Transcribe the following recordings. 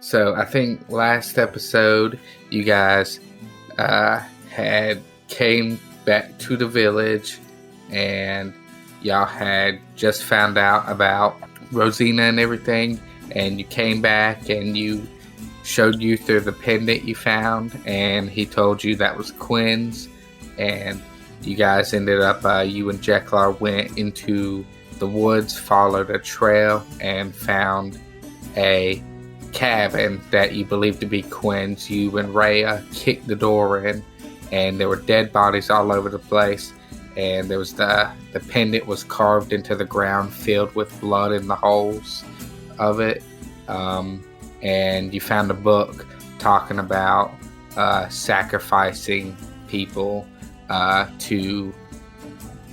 So I think last episode you guys had came back to the village, and y'all had just found out about Rosina and everything, and you came back and you showed you through the pendant you found, and he told you that was Quinn's, and you guys ended up, you and Jeklar went into the woods, followed a trail, and found a cabin that you believed to be Quinn's. You and Rhea kicked the door in, and there were dead bodies all over the place, and there was the pendant was carved into the ground, filled with blood in the holes of it. And you found a book talking about sacrificing people to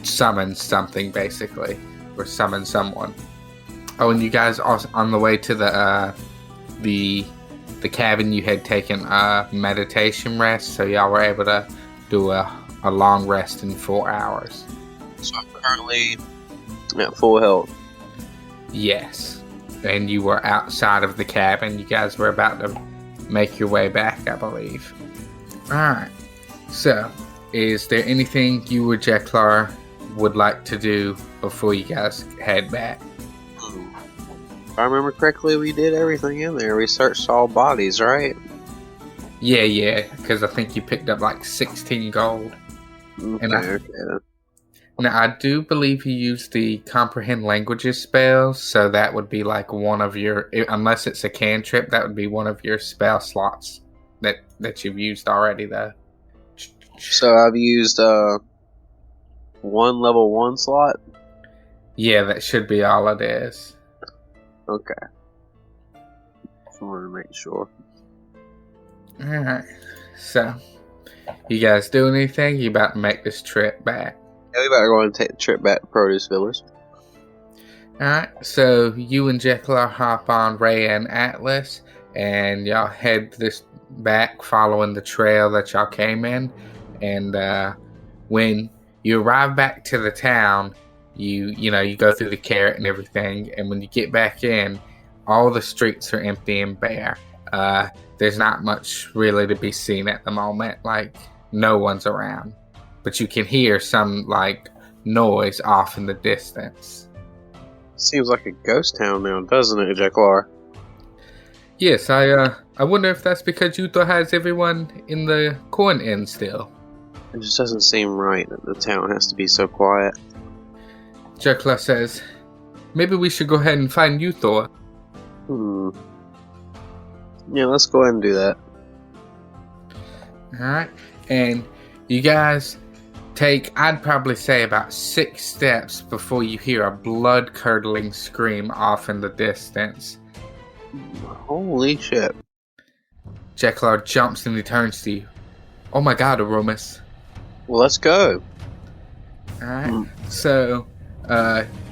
summon something, basically, or summon someone. Oh, and you guys also on the way to the cabin, you had taken a meditation rest, so y'all were able to do a long rest in 4 hours. So I'm currently at full health. Yes. And you were outside of the cabin. You guys were about to make your way back, I believe. Alright. So, is there anything you or Jeklar would like to do before you guys head back? If I remember correctly, we did everything in there. We searched all bodies, right? Yeah, because I think you picked up like 16 gold. Okay. Now, I do believe you used the Comprehend Languages spell, so that would be like one of your, unless it's a cantrip, that would be one of your spell slots that you've used already, though. So I've used one level 1 slot? Yeah, that should be all it is. Okay. Just wanted to make sure. Alright, so, you guys do anything? You about to make this trip back? Yeah, we better go and take the trip back to Produce Village. Alright, so you and Jeklar hop on Rhea and Atlas, and y'all head this back following the trail that y'all came in. And when you arrive back to the town, you go through the carrot and everything, and when you get back in, all the streets are empty and bare. There's not much really to be seen at the moment, like no one's around. But you can hear some, like, noise off in the distance. Seems like a ghost town now, doesn't it, Jeklar? Yes, I wonder if that's because Utah has everyone in the corn inn still. It just doesn't seem right that the town has to be so quiet. Jekla says, maybe we should go ahead and find Utah. Yeah, let's go ahead and do that. Alright, and you guys take, I'd probably say, about 6 steps before you hear a blood-curdling scream off in the distance. Holy shit. Jeklar jumps and he turns to you. Oh my god, Oromis. Well, let's go. Alright, so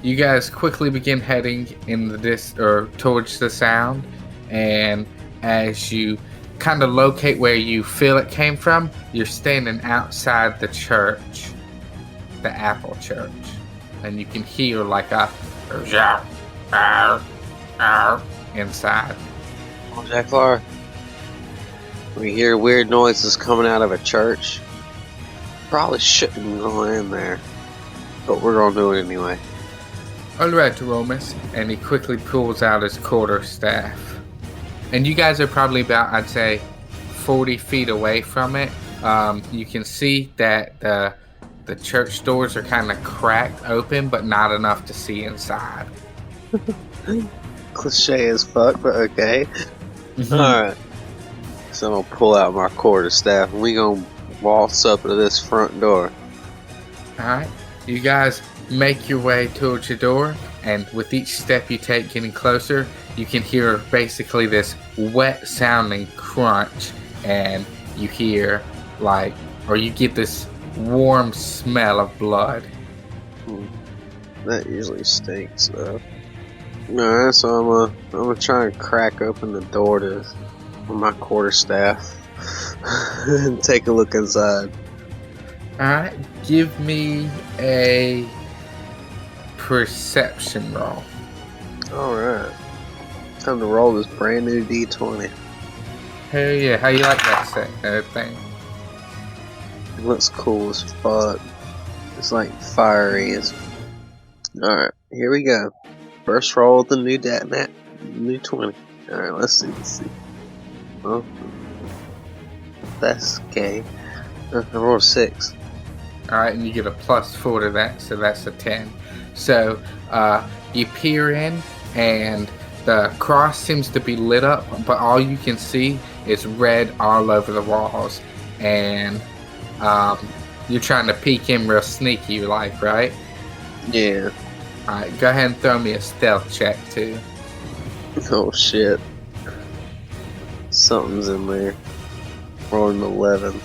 you guys quickly begin heading in the towards the sound, and as you kind of locate where you feel it came from, you're standing outside the church, the Apple Church, and you can hear like a inside. Oh, Jeklar, we hear weird noises coming out of a church. Probably shouldn't go in there, but we're gonna do it anyway. Alright, Oromis, and he quickly pulls out his quarterstaff. And you guys are probably about, I'd say, 40 feet away from it. You can see that the church doors are kind of cracked open, but not enough to see inside. Cliche as fuck, but okay. Alright. So I'm gonna pull out my quarterstaff and we gonna waltz up to this front door. Alright. You guys make your way towards your door, and with each step you take getting closer, you can hear basically this wet sounding crunch, and you hear you get this warm smell of blood. That usually stinks though. Alright, so I'm gonna try and crack open the door with my quarterstaff and take a look inside. Alright, give me a perception roll. Alright. Time to roll this brand new D20. Hell yeah, how you like that thing? It looks cool as fuck. It's like fiery. Alright, here we go. First roll with the new new 20. Alright, let's see. Well, that's gay. I rolled a 6. Alright, and you get a +4 to that, so that's a 10. So, you peer in, and the cross seems to be lit up, but all you can see is red all over the walls. And you're trying to peek in real sneaky, like, right? Yeah. Alright, go ahead and throw me a stealth check, too. Oh shit. Something's in there. Rolling 11.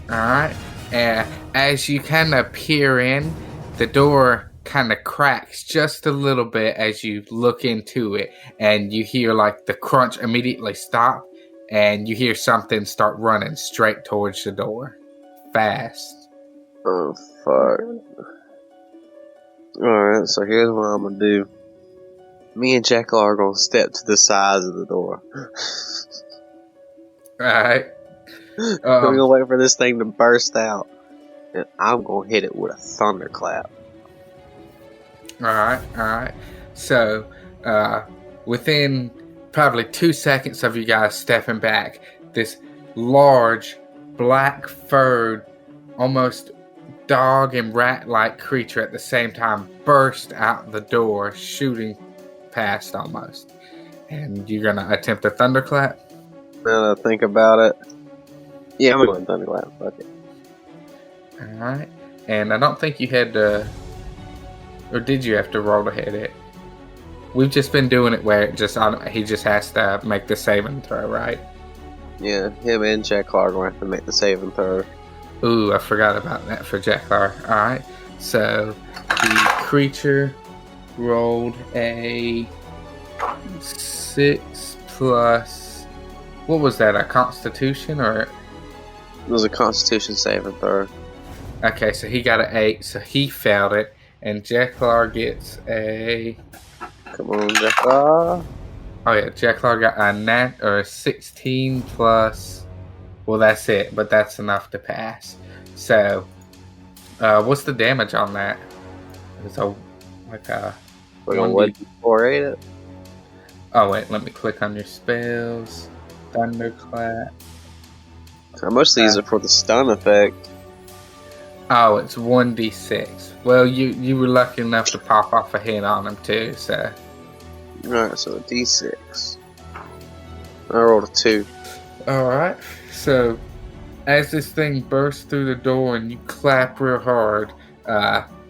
Alright, and as you kind of peer in, the door kind of cracks just a little bit as you look into it, and you hear like the crunch immediately stop, and you hear something start running straight towards the door. Fast. Oh fuck. Alright, so here's what I'm gonna do. Me and Jekyll are gonna step to the sides of the door. Alright. We're gonna wait for this thing to burst out. And I'm gonna hit it with a thunderclap. Alright. So, within probably 2 seconds of you guys stepping back, this large, black-furred, almost dog and rat-like creature at the same time burst out the door, shooting past almost. And you're gonna attempt a thunderclap? Now that I think about it. Yeah, I'm going thunderclap. Fuck it. Alright. And I don't think you had to... Or did you have to roll to hit it? We've just been doing it where he just has to make the saving throw, right? Yeah, him and Jekyll are going to have to make the saving throw. Ooh, I forgot about that for Jekyll. Alright. So, the creature rolled a 6 plus... What was that, a constitution or... It was a constitution saving throw. Okay, so he got an 8, so he failed it. And Jekyll gets a... Come on, Jekyll. Oh yeah, Jekyll got a 16 plus... Well, that's it, but that's enough to pass. So, what's the damage on that? It's like a... What, 4-8 it? Oh wait, let me click on your spells. Thunderclap. Most of these are for the stun effect. Oh, it's 1d6. Well, you were lucky enough to pop off a hit on him too, so... Alright, so a d6. I rolled a 2. Alright, so as this thing bursts through the door and you clap real hard,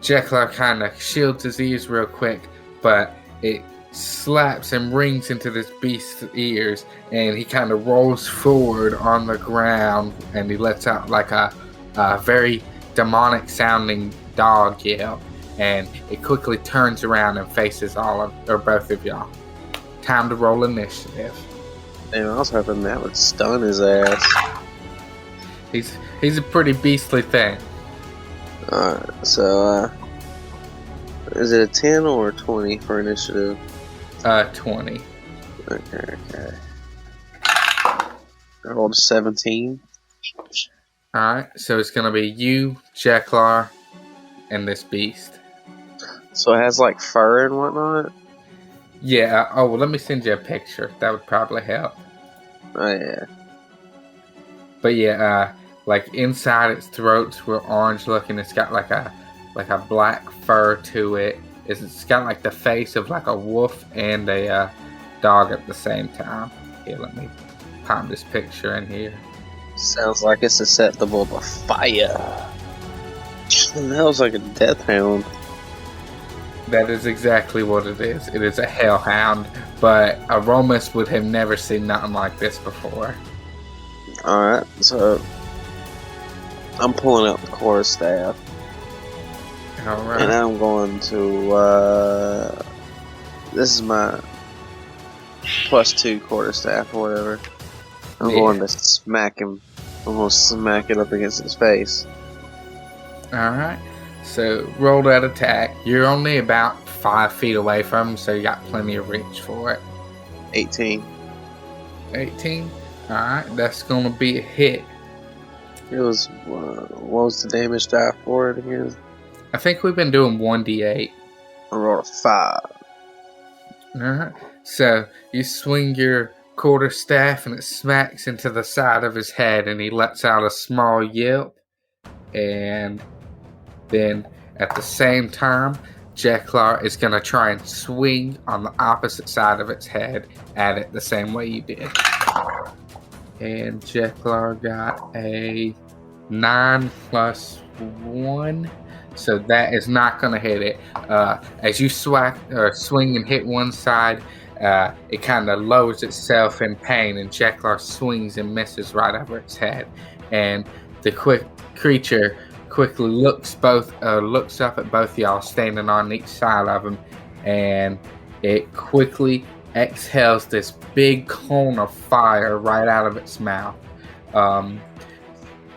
Jekyll kind of shields his ears real quick, but it slaps and rings into this beast's ears, and he kind of rolls forward on the ground, and he lets out like a very demonic sounding dog yell, and it quickly turns around and faces both of y'all. Time to roll initiative. Damn, I was hoping that would stun his ass. He's a pretty beastly thing. Alright, so is it a 10 or a 20 for initiative? 20. Okay. I rolled a 17. Alright, so it's gonna be you, Jekyll, and this beast. So it has like fur and whatnot? Yeah, oh well, let me send you a picture. That would probably help. Oh yeah. But yeah, like inside its throat's real orange looking. It's got like a black fur to it. It's got like the face of like a wolf and a dog at the same time. Here, let me pop this picture in here. Sounds like it's susceptible to fire. That was like a death hound. That is exactly what it is. It is a hellhound, but Oromis would have never seen nothing like this before. Alright, so I'm pulling out the quarterstaff. Alright. And I'm going to, this is my +2 quarterstaff or whatever. I'm going to smack him. I'm going to smack it up against his face. Alright. So, roll that attack. You're only about 5 feet away from him, so you got plenty of reach for it. 18. 18. Alright, that's going to be a hit. It was, what was the damage die for it again? I think we've been doing 1d8. I rolled a 5. Alright, so you swing your quarterstaff and it smacks into the side of his head and he lets out a small yelp. And then at the same time, Jeklar is going to try and swing on the opposite side of its head at it the same way you did. And Jeklar got a 9 plus 1. So that is not going to hit it. As you swing and hit one side, it kind of lowers itself in pain, and Jeklar swings and misses right over its head. And the creature quickly looks up at both y'all standing on each side of him, and it quickly exhales this big cone of fire right out of its mouth.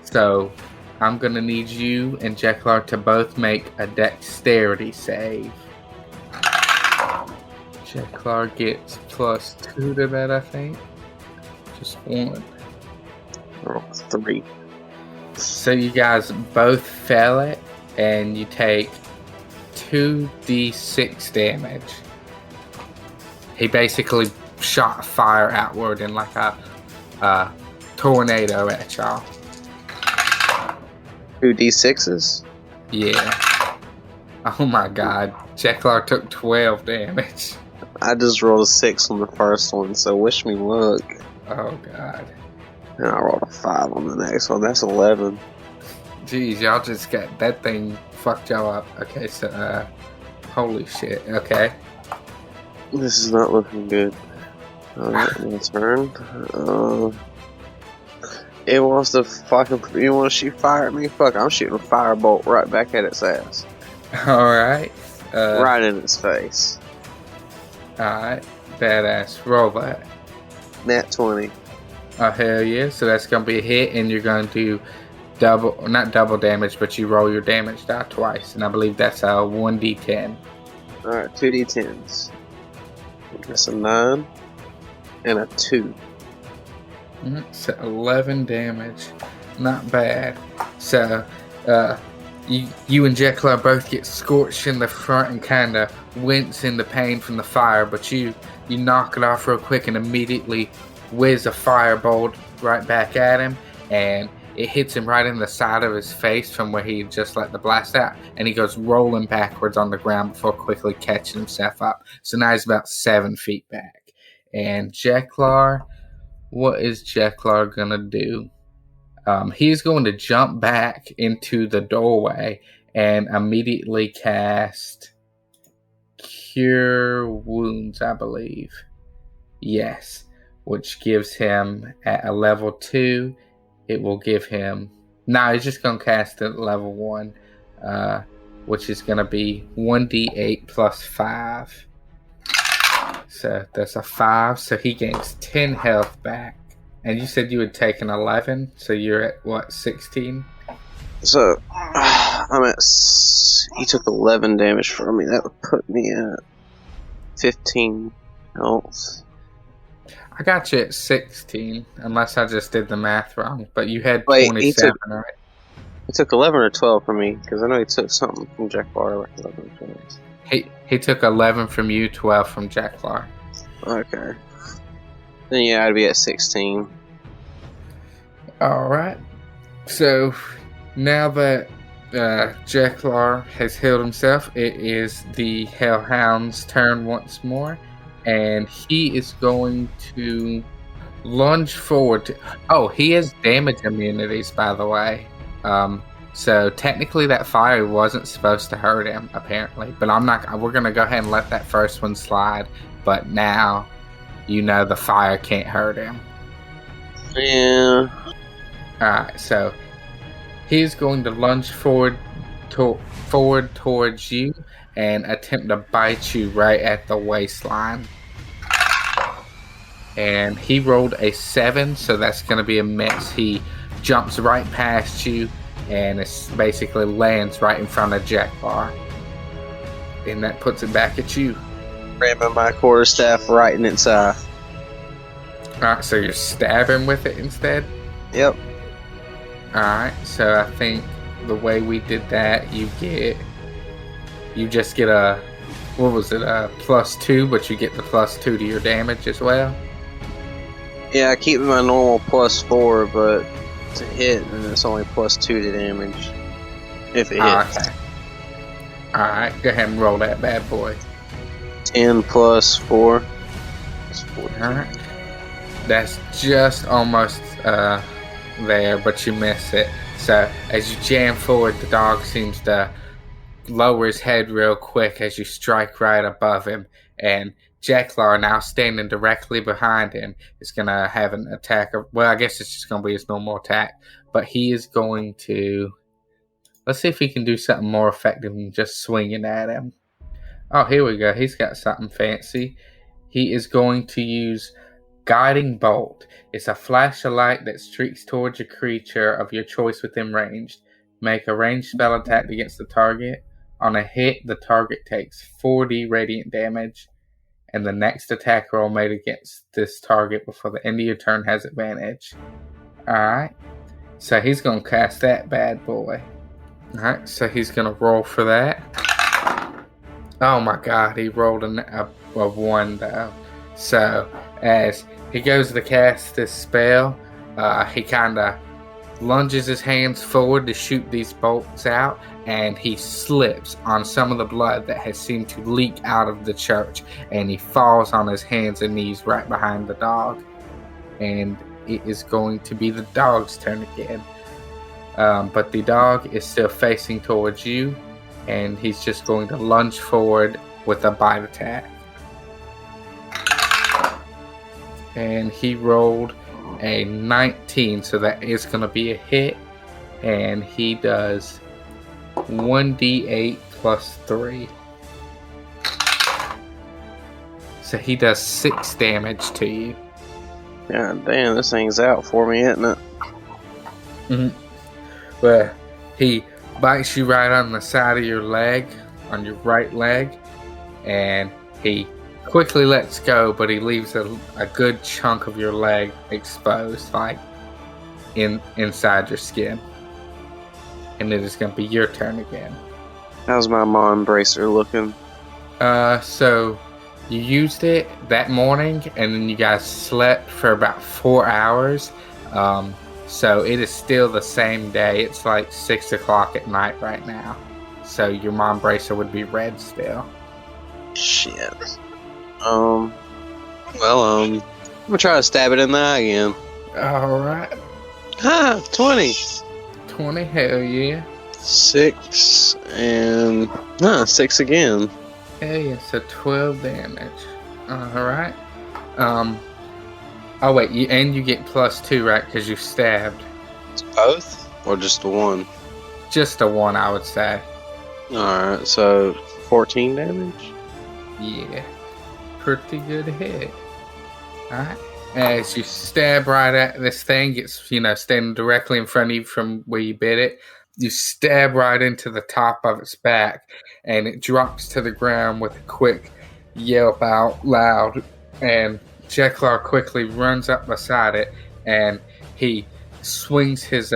So I'm gonna need you and Jeklar to both make a dexterity save. Jeklar gets +2 to that, I think. Just 1. I rolled 3. So you guys both fail it, and you take 2d6 damage. He basically shot fire outward in like a tornado at y'all. 2d6s? Yeah. Oh my god. Jeklar took 12 damage. I just rolled a 6 on the first one, so wish me luck. Oh god. And I rolled a 5 on the next one. That's 11. Jeez, y'all just got that thing fucked y'all up. Okay, so holy shit. Okay. This is not looking good. Alright, my turn. It wants to fucking. You want to shoot fire at me? Fuck, I'm shooting a firebolt right back at its ass. Alright. Right in its face. Alright. Badass. Roll that. Nat 20. Oh, hell yeah. So that's going to be a hit, and you're going to not double damage, but you roll your damage die twice. And I believe that's a 1d10. Alright, 2d10s. That's a 9 and a 2. So 11 damage. Not bad. So, you and Jeklar both get scorched in the front and kind of wince in the pain from the fire, but you knock it off real quick and immediately whiz a firebolt right back at him, and it hits him right in the side of his face from where he just let the blast out, and he goes rolling backwards on the ground before quickly catching himself up. So now he's about 7 feet back. And Jeklar, what is Jeklar gonna do? He's going to jump back into the doorway and immediately cast Cure Wounds, I believe. Yes, which gives him at a level 2. It will give him. No, he's just going to cast it at level 1, which is going to be 1d8 plus 5. So that's a 5, so he gains 10 health back. And you said you had taken 11, so you're at what, 16? So, I'm at. He took 11 damage from me. That would put me at 15 health. I got you at 16, unless I just did the math wrong. But you had 27, right? He took 11 or 12 from me, because I know he took something from Jeklar. Like 11 or 12. He took 11 from you, 12 from Jeklar. Okay. Then yeah, I'd be at 16. Alright. So, now that Jeklar has healed himself, it is the Hellhound's turn once more. And he is going to lunge forward. He has damage immunities, by the way. So technically that fire wasn't supposed to hurt him, apparently. But we're going to go ahead and let that first one slide. But now, the fire can't hurt him. Yeah. Alright, so he's going to lunge forward towards you and attempt to bite you right at the waistline. And he rolled a 7, so that's going to be a miss. He jumps right past you and it basically lands right in front of Jeklar. And that puts it back at you. Ramming my quarterstaff right in its eye. Alright, so you're stabbing with it instead? Yep. Alright, so I think the way we did that, you just get a, what was it, a +2, but you get the +2 to your damage as well? Yeah, I keep my normal +4, but to hit, and it's only +2 to damage. If it hits. Okay. Alright, go ahead and roll that bad boy. 10 + 4. It's 14. Alright. That's just almost there, but you miss it. So as you jam forward, the dog seems to lower his head real quick as you strike right above him. And Jekyll, now standing directly behind him, is going to have an attack. Well, I guess it's just going to be his normal attack. But he is going to... Let's see if he can do something more effective than just swinging at him. Oh, here we go. He's got something fancy. He is going to use Guiding Bolt. It's a flash of light that streaks towards a creature of your choice within range. Make a ranged spell attack against the target. On a hit, the target takes 4d radiant damage. And the next attack roll made against this target before the end of your turn has advantage. Alright. So he's going to cast that bad boy. Alright, so he's going to roll for that. Oh my god, he rolled a 1 though. So, as he goes to cast this spell, he kind of lunges his hands forward to shoot these bolts out, and he slips on some of the blood that has seemed to leak out of the church, and he falls on his hands and knees right behind the dog. And it is going to be the dog's turn again. But the dog is still facing towards you, and he's just going to lunge forward with a bite attack. And he rolled a 19, so that is going to be a hit. And he does 1d8 plus 3. So he does 6 damage to you. God damn, this thing's out for me, isn't it? Mm-hmm. Well, he bites you right on the side of your leg, on your right leg, and he quickly lets go, but he leaves a good chunk of your leg exposed, like inside your skin. And it is going to be your turn again. How's my mom bracer looking? So you used it that morning, and then you guys slept for about 4 hours. So it is still the same day. It's like 6 o'clock at night right now. So your mom bracer would be red still. Shit. I'm gonna try to stab it in the eye again. Alright. 20. 20, hell yeah. 6 and 6 again. Hell yeah, so 12 damage. Alright. Oh wait, you get +2, right? Because you stabbed. It's both? Or just the one? Just a 1, I would say. Alright, so 14 damage? Yeah. Pretty good hit. Alright. As you stab right at this thing, it's, standing directly in front of you from where you bit it. You stab right into the top of its back, and it drops to the ground with a quick yelp out loud, and Jekyll quickly runs up beside it, and he swings his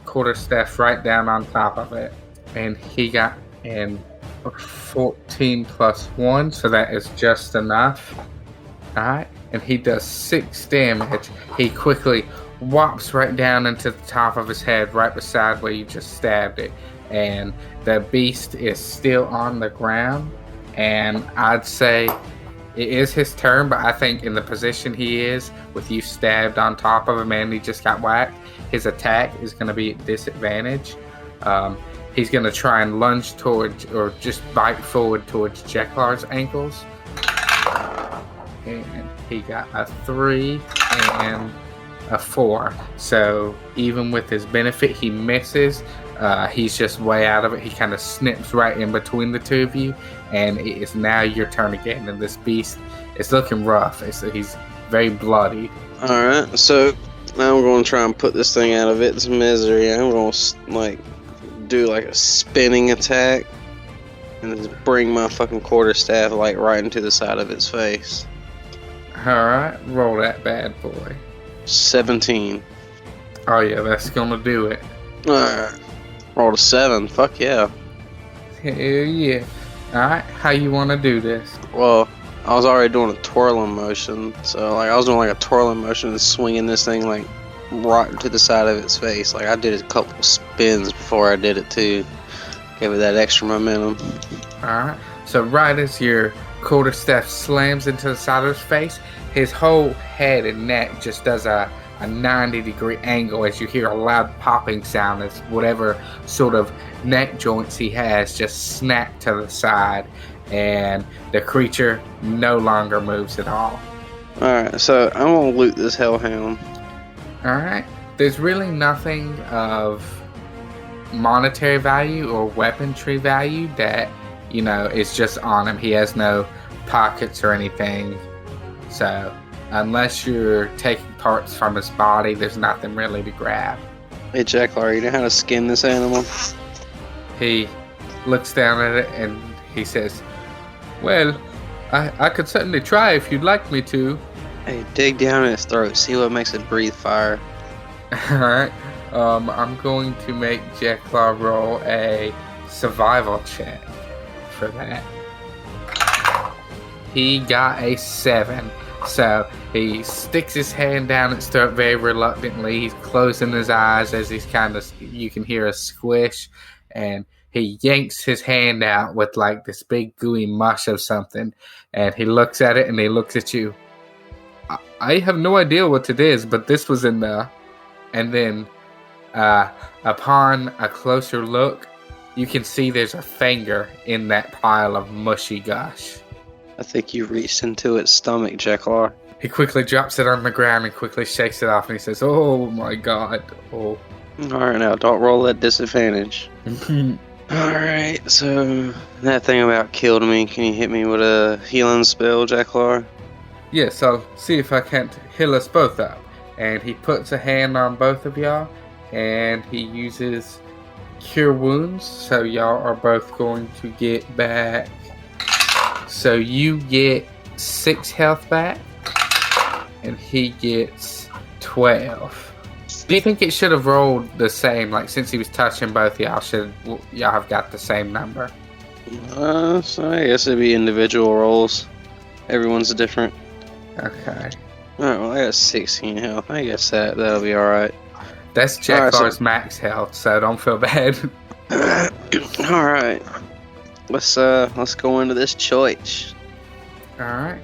quarterstaff right down on top of it, and he got in 14 plus 1, so that is just enough. Alright, and he does 6 damage. He quickly whops right down into the top of his head, right beside where you just stabbed it, and the beast is still on the ground, and I'd say it is his turn, but I think in the position he is, with you stabbed on top of him and he just got whacked, his attack is going to be at disadvantage. He's going to try and lunge towards, or just bite forward towards Jekyll's ankles. And he got a 3 and a 4. So even with his benefit, he misses. He's just way out of it. He kind of snips right in between the two of you, and it is now your turn again. And this beast is looking rough. He's very bloody. Alright, so now I'm going to try and put this thing out of its misery. I'm going to do a spinning attack and just bring my fucking quarterstaff right into the side of its face. Alright, roll that bad boy. 17. Oh yeah, that's gonna do it. Alright. Rolled a 7. Fuck yeah. Hell yeah. Alright, how you wanna do this? Well, I was already doing a twirling motion, so like I was doing like a twirling motion and swinging this thing like right to the side of its face. Like I did a couple spins before I did it too. Gave it that extra momentum. Alright, so right as your quarterstaff slams into the side of his face, his whole head and neck just does a 90-degree angle as you hear a loud popping sound as whatever sort of neck joints he has just snap to the side, and the creature no longer moves at all. Alright, so I'm gonna loot this hellhound. Alright, there's really nothing of monetary value or weaponry value that, is just on him. He has no pockets or anything. So, unless you're taking parts from his body, there's nothing really to grab. Hey Jacklar, you know how to skin this animal? He looks down at it and he says, well, I could certainly try if you'd like me to. Hey, dig down in its throat, see what makes it breathe fire. Alright, I'm going to make Jacklar roll a survival check for that. He got a 7. So he sticks his hand down its throat very reluctantly. He's closing his eyes as he's you can hear a squish, and he yanks his hand out with like this big gooey mush of something, and he looks at it and he looks at you. I have no idea what it is, but this was in there. And then upon a closer look, you can see there's a finger in that pile of mushy gush. I think you reached into its stomach, Jacklar. He quickly drops it on the ground and quickly shakes it off, and he says, oh my god. Oh. Alright, now don't roll at disadvantage. Alright, so that thing about killed me. Can you hit me with a healing spell, Jacklar? Yes, I'll see if I can't heal us both up. And he puts a hand on both of y'all, and he uses Cure Wounds, so y'all are both going to get back. So you get 6 health back, and he gets 12. Do you think it should have rolled the same? Like, since he was touching both y'all, y'all have got the same number? So I guess it'd be individual rolls. Everyone's different. Okay. Alright, well I got 16 health. I guess that'll be alright. That's Jacklar's max health, so don't feel bad. Alright. Let's go into this church. Alright.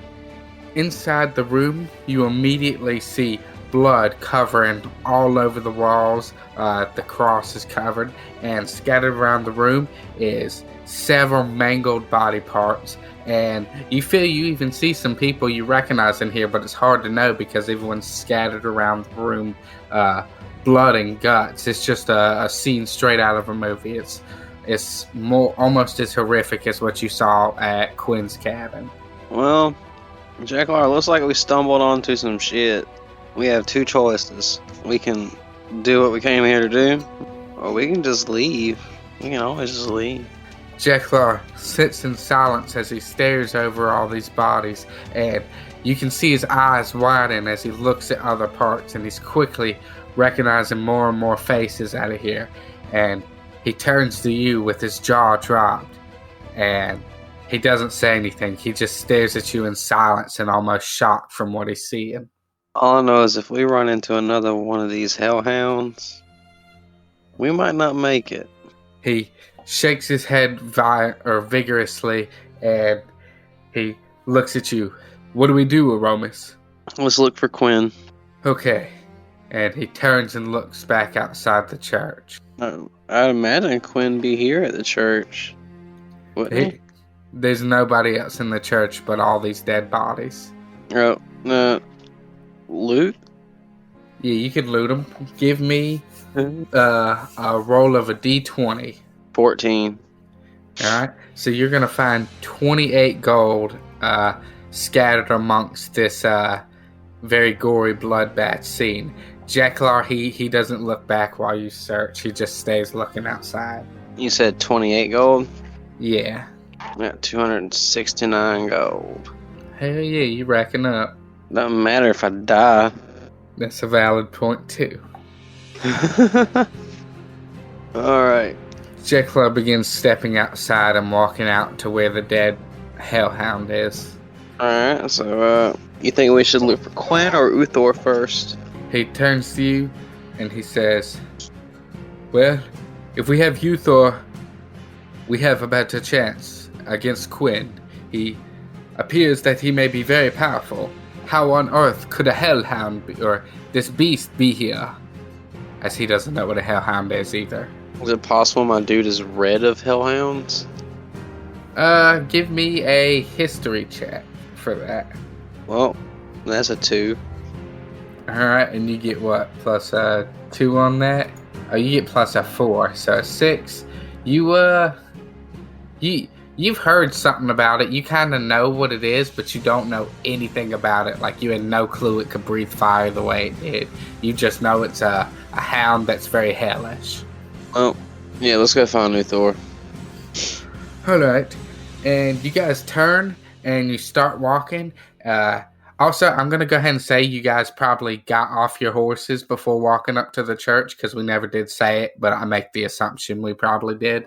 Inside the room, you immediately see blood covering all over the walls. The cross is covered, and scattered around the room is several mangled body parts. And you feel you even see some people you recognize in here, but it's hard to know because everyone's scattered around the room. Blood and guts. It's just a scene straight out of a movie. It's more almost as horrific as what you saw at Quinn's cabin. Well, Jacklar, looks like we stumbled onto some shit. We have 2 choices. We can do what we came here to do, or we can just leave. We can always just leave. Jacklar sits in silence as he stares over all these bodies, and you can see his eyes widen as he looks at other parts, and he's quickly recognizing more and more faces out of here. And he turns to you with his jaw dropped, and he doesn't say anything. He just stares at you in silence and almost shocked from what he's seeing. All I know is if we run into another one of these hellhounds, we might not make it. He shakes his head vigorously, and he looks at you. What do we do, Oromis? Let's look for Quinn. Okay. And he turns and looks back outside the church. I'd imagine Quinn be here at the church. Wouldn't he? There's nobody else in the church but all these dead bodies. Oh, loot? Yeah, you can loot them. Give me a roll of a d20. 14. Alright, so you're going to find 28 gold scattered amongst this very gory bloodbath scene. Jacklar, he doesn't look back while you search. He just stays looking outside. You said 28 gold? Yeah. I got 269 gold. Hell yeah, you reckon up. Doesn't matter if I die. That's a valid point, too. Alright. Jekyll begins stepping outside and walking out to where the dead hellhound is. Alright, so, you think we should look for Quinn or Uthor first? He turns to you and he says, well, if we have Uthor, we have a better chance against Quinn. He appears that he may be very powerful. How on earth could a hellhound or this beast be here? As he doesn't know what a hellhound is either. Is it possible my dude is red of hellhounds? Give me a history check for that. Well, that's a 2. Alright, and you get what? Plus 2 on that? Oh, you get plus a 4, so 6. You've heard something about it. You kind of know what it is, but you don't know anything about it. Like, you had no clue it could breathe fire the way it did. You just know it's a hound that's very hellish. Well, yeah, let's go find Uthor. Alright, and you guys turn and you start walking. Also, I'm going to go ahead and say you guys probably got off your horses before walking up to the church, because we never did say it, but I make the assumption we probably did.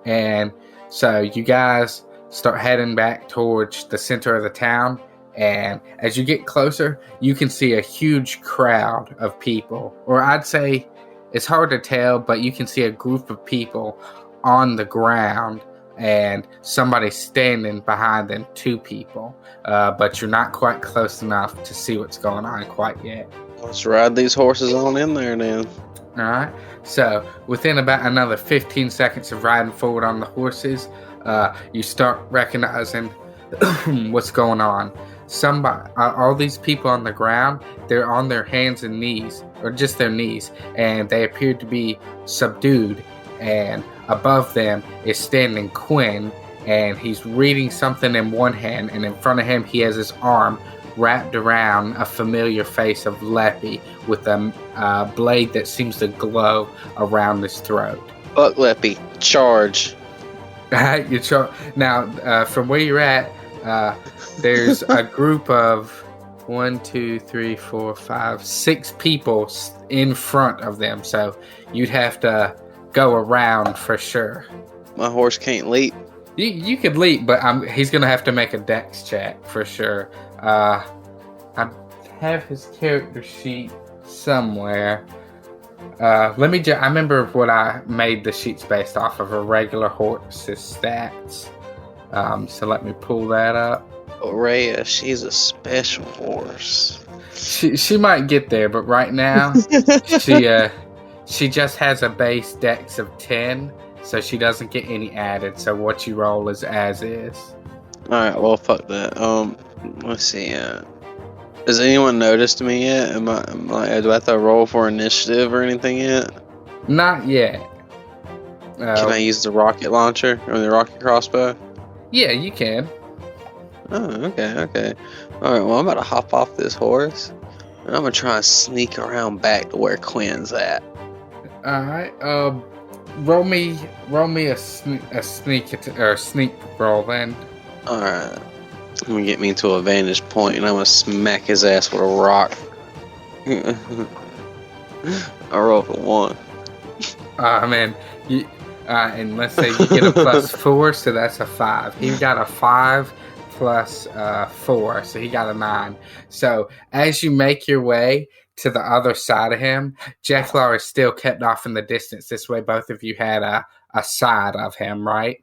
And so you guys start heading back towards the center of the town, and as you get closer, you can see a huge crowd of people, or I'd say it's hard to tell, but you can see a group of people on the ground and somebody standing behind them, 2 people, but you're not quite close enough to see what's going on quite yet. Let's ride these horses on in there then. Alright, so within about another 15 seconds of riding forward on the horses, you start recognizing what's going on. All these people on the ground, they're on their hands and knees, or just their knees, and they appear to be subdued, and above them is standing Quinn, and he's reading something in one hand, and in front of him he has his arm wrapped around a familiar face of Leppy with a blade that seems to glow around his throat. Fuck Leppy, charge. Now, from where you're at, there's a group of 1, 2, 3, 4, 5, 6 people in front of them, so you'd have to go around for sure. My horse can't leap. You could leap, but he's gonna have to make a dex check for sure. I have his character sheet somewhere. I remember what I made the sheets based off of a regular horse's stats. So let me pull that up. Rhea, she's a special horse. She might get there, but right now she just has a base dex of 10, so she doesn't get any added. So what you roll is as is. All right, well, fuck that. Let's see. Has anyone noticed me yet? Do I have to roll for initiative or anything yet? Not yet. Can I use the rocket launcher or the rocket crossbow? Yeah, you can. Oh, okay. Alright, well, I'm about to hop off this horse, and I'm gonna try and sneak around back to where Quinn's at. Alright, roll me a sneak roll then. Alright. I'm gonna get me to a vantage point, and I'm gonna smack his ass with a rock. I rolled a 1. Man, and let's say you get a plus 4, so that's a 5. He got a 5 plus 4, so he got a 9. So as you make your way to the other side of him, Jekyll is still kept off in the distance. This way both of you had a side of him, right?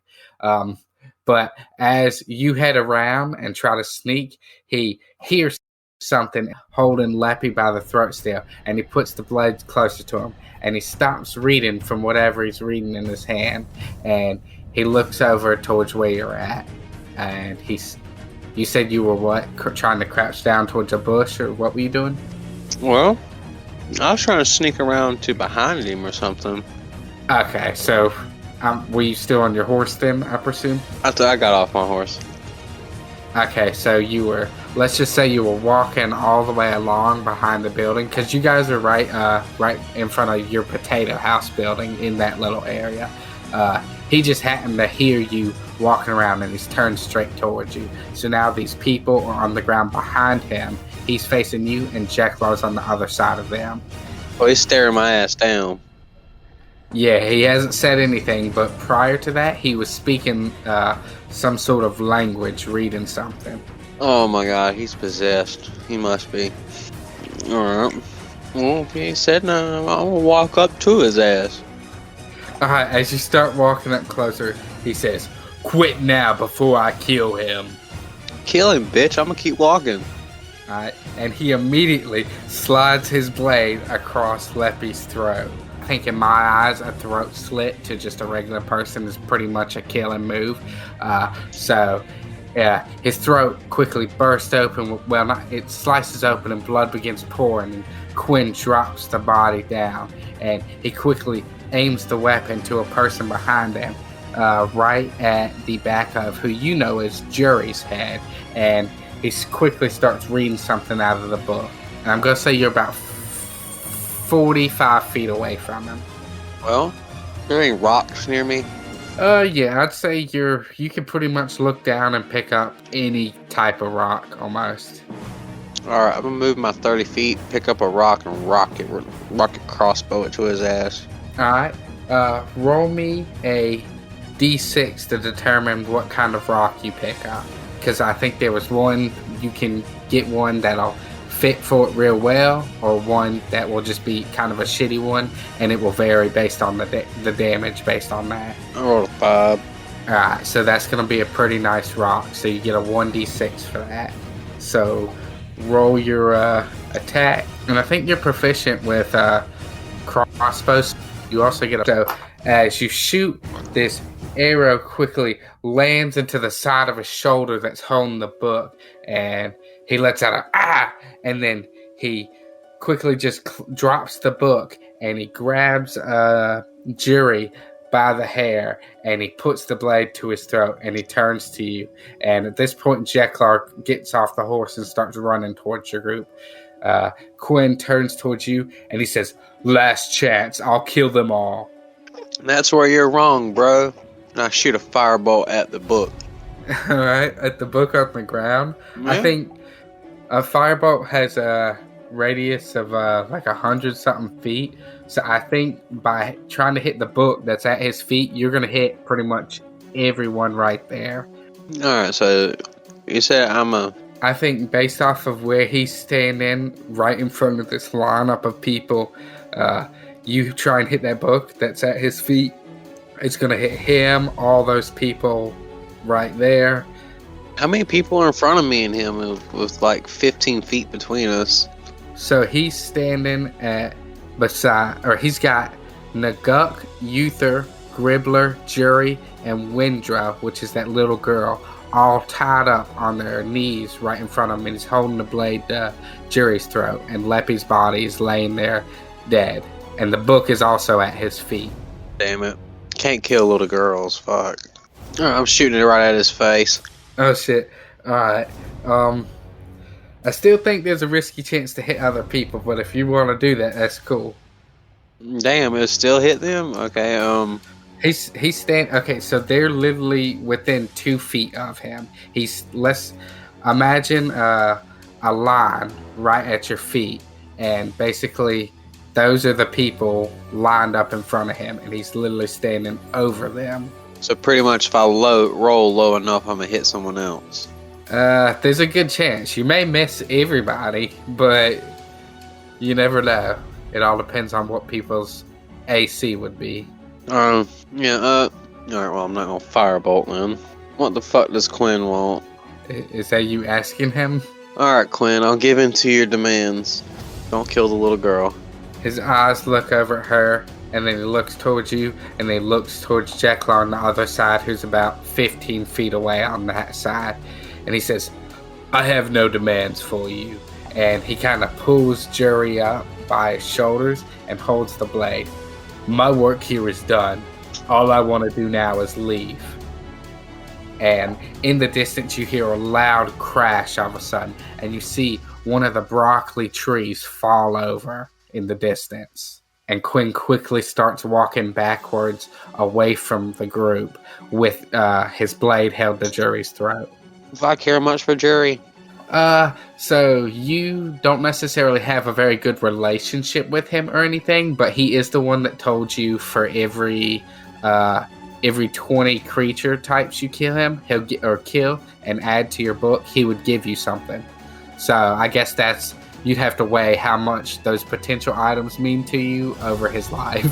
But as you head around and try to sneak, he hears something holding Leppy by the throat still, and he puts the blade closer to him, and he stops reading from whatever he's reading in his hand, and he looks over towards where you're at, and you said you were what? Trying to crouch down towards a bush, or what were you doing? Well, I was trying to sneak around to behind him or something. Okay, so were you still on your horse then, I presume? I got off my horse. Okay, so let's just say you were walking all the way along behind the building, because you guys are right in front of your potato house building in that little area. He just happened to hear you walking around, and he's turned straight towards you. So now these people are on the ground behind him. He's facing you, and Jekyll's on the other side of them. Oh, he's staring my ass down. Yeah, he hasn't said anything, but prior to that, he was speaking some sort of language, reading something. Oh my god, he's possessed. He must be. Alright. Well, if he ain't said nothing, I'm gonna walk up to his ass. Alright, as you start walking up closer, he says, "Quit now before I kill him." Kill him, bitch. I'm gonna keep walking. Alright, and he immediately slides his blade across Leppy's throat. I think in my eyes, a throat slit to just a regular person is pretty much a killing move. Yeah, his throat quickly bursts open. It slices open and blood begins pouring. And Quinn drops the body down, and he quickly aims the weapon to a person behind him, right at the back of who you know is Jury's head. And he quickly starts reading something out of the book. And I'm going to say you're about 45 feet away from him. Well, there ain't rocks near me. Yeah, I'd say you can pretty much look down and pick up any type of rock almost. Alright, I'm gonna move my 30 feet, pick up a rock, and rocket crossbow it to his ass. Alright, roll me a d6 to determine what kind of rock you pick up. Because I think there was one, you can get one that'll fit for it real well, or one that will just be kind of a shitty one, and it will vary based on the damage based on that. I rolled a 5. Alright, so that's going to be a pretty nice rock, so you get a 1d6 for that. So roll your attack, and I think you're proficient with crossbows. You also get a... So as you shoot, this arrow quickly lands into the side of his shoulder that's holding the book, and he lets out a ah, and then he quickly just drops the book, and he grabs Jury by the hair, and he puts the blade to his throat, and he turns to you. And at this point, Jekyll gets off the horse and starts running towards your group. Quinn turns towards you, and he says, "Last chance, I'll kill them all." That's where you're wrong, bro. And I shoot a firebolt at the book. Alright, at the book on the ground. Yeah. I think a firebolt has a radius of like 100-something feet. So I think by trying to hit the book that's at his feet, you're going to hit pretty much everyone right there. Alright, so you said I think based off of where he's standing right in front of this lineup of people, you try and hit that book that's at his feet, it's going to hit him, all those people right there. How many people are in front of me and him with like 15 feet between us? So he's standing he's got Naguk, Uther, Gribbler, Jury, and Windrow, which is that little girl, all tied up on their knees right in front of him, and he's holding the blade to Jury's throat, and Leppy's body is laying there dead, and the book is also at his feet. Damn it. Can't kill little girls, fuck. I'm shooting it right at his face. Oh shit. Alright. I still think there's a risky chance to hit other people, but if you want to do that, that's cool. Damn, it still hit them? Okay, He's standing... Okay, so they're literally within 2 feet of him. Imagine a line right at your feet, and basically those are the people lined up in front of him, and he's literally standing over them. So pretty much if I roll low enough, I'm going to hit someone else. There's a good chance. You may miss everybody, but you never know. It all depends on what people's AC would be. Alright, well, I'm not going to firebolt then. What the fuck does Quinn want? Is that you asking him? Alright, Quinn, I'll give in to your demands. Don't kill the little girl. His eyes look over at her, and then he looks towards you, and then he looks towards Jekyll on the other side, who's about 15 feet away on that side. And he says, "I have no demands for you." And he kind of pulls Jury up by his shoulders and holds the blade. "My work here is done. All I want to do now is leave." And in the distance, you hear a loud crash all of a sudden, and you see one of the broccoli trees fall over in the distance. And Quinn quickly starts walking backwards away from the group with his blade held to Jury's throat. If I care much for Jury. So you don't necessarily have a very good relationship with him or anything, but he is the one that told you for every 20 creature types you kill him, kill and add to your book, he would give you something. So I guess you'd have to weigh how much those potential items mean to you over his life.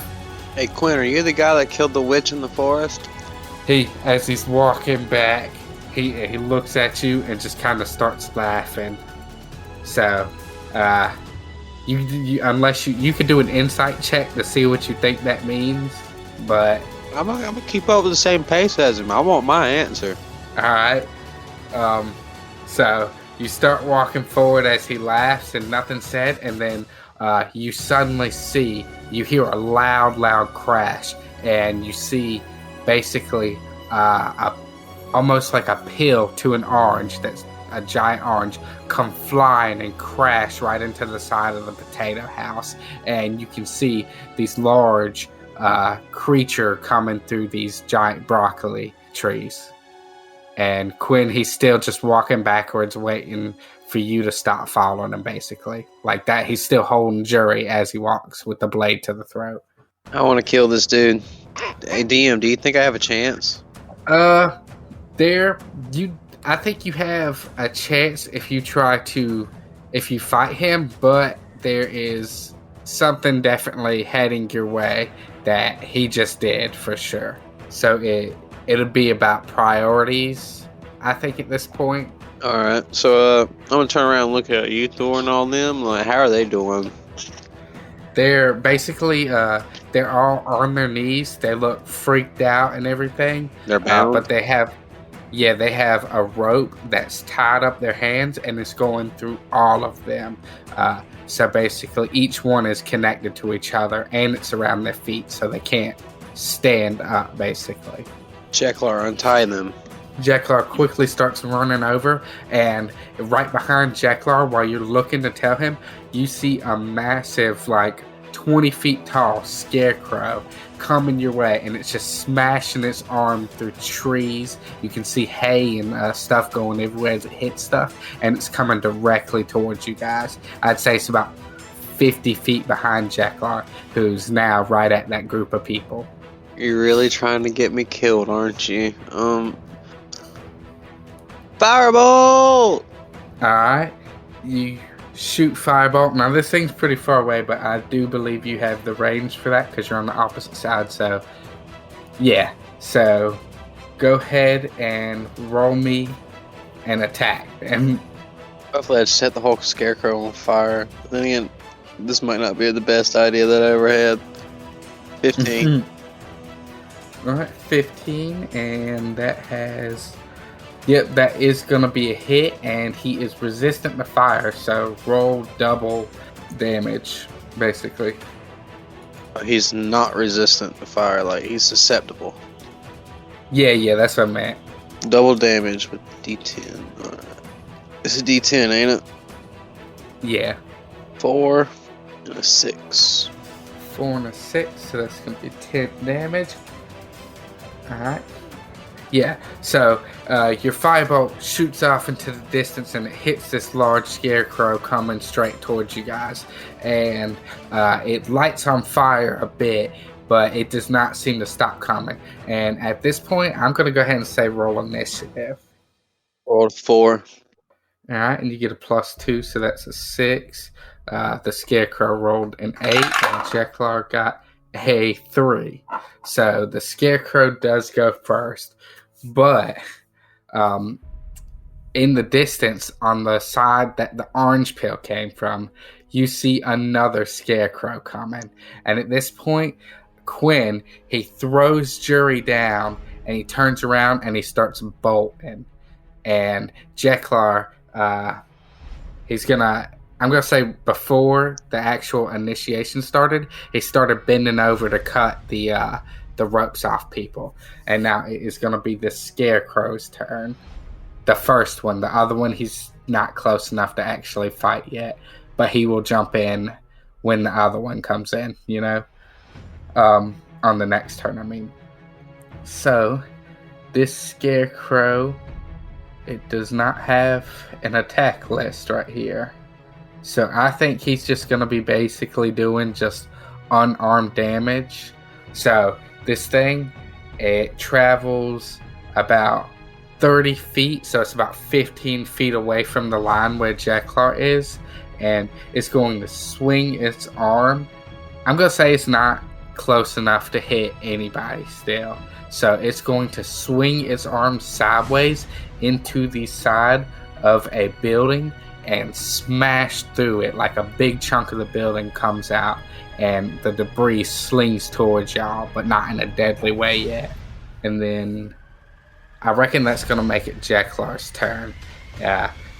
Hey Quinn, are you the guy that killed the witch in the forest? As he's walking back, he looks at you and just kind of starts laughing. So, you unless you could do an insight check to see what you think that means, but I'm gonna keep up with the same pace as him. I want my answer. All right. So you start walking forward as he laughs and nothing said, and then you suddenly you hear a loud crash, and you see basically almost like a peel to an orange, that's a giant orange, come flying and crash right into the side of the potato house, and you can see these large creature coming through these giant broccoli trees. And Quinn, he's still just walking backwards, waiting for you to stop following him, basically. Like that, he's still holding Jury as he walks with the blade to the throat. I want to kill this dude. Hey, DM, do you think I have a chance? I think you have a chance if you fight him, but there is something definitely heading your way that he just did for sure. So it'll be about priorities, I think, at this point. Alright, so I'm gonna turn around and look at you, Thor, and all them. Like, how are they doing? They're basically they're all on their knees. They look freaked out and everything. They're bound? But they have a rope that's tied up their hands, and it's going through all of them. So basically each one is connected to each other, and it's around their feet, so they can't stand up, basically. Jeklar, untie them. Jeklar quickly starts running over, and right behind Jeklar, while you're looking to tell him, you see a massive, 20 feet tall scarecrow coming your way, and it's just smashing its arm through trees. You can see hay and stuff going everywhere as it hits stuff, and it's coming directly towards you guys. I'd say it's about 50 feet behind Jeklar, who's now right at that group of people. You're really trying to get me killed, aren't you? Fireball! Alright, you shoot Firebolt. Now this thing's pretty far away, but I do believe you have the range for that because you're on the opposite side. So yeah, so go ahead and roll me an attack. And hopefully I set the whole scarecrow on fire. But then again, this might not be the best idea that I ever had. 15. Alright, 15, and that has... Yep, that is going to be a hit, and he is resistant to fire, so roll double damage, basically. He's not resistant to fire, he's susceptible. Yeah, that's what I meant. Double damage with D10. Alright. This is D10, ain't it? Yeah. 4 and a 6. 4 and a 6, so that's going to be 10 damage. Alright. Yeah, so your firebolt shoots off into the distance, and it hits this large scarecrow coming straight towards you guys. And it lights on fire a bit, but it does not seem to stop coming. And at this point, I'm going to go ahead and say roll initiative. Rolled 4. All right, and you get a +2, so that's a 6. The scarecrow rolled an 8, and Jeklar got a 3. So the scarecrow does go first. But in the distance, on the side that the orange peel came from, you see another scarecrow coming. And at this point, Quinn, he throws Jury down, and he turns around and he starts bolting. And Jeklar, I'm going to say before the actual initiation started, he started bending over to cut the ropes off people. And now it is going to be the scarecrow's turn. The first one. The other one, he's not close enough to actually fight yet. But he will jump in when the other one comes in, on the next turn, I mean. So, this Scarecrow, it does not have an attack list right here. So, I think he's just going to be basically doing just unarmed damage. So, this thing, it travels about 30 feet, so it's about 15 feet away from the line where Jeklar is, and it's going to swing its arm. I'm going to say it's not close enough to hit anybody still. So it's going to swing its arm sideways into the side of a building and smash through it. Like a big chunk of the building comes out and the debris slings towards y'all, but not in a deadly way yet. And then I reckon that's going to make it Jeklar's turn.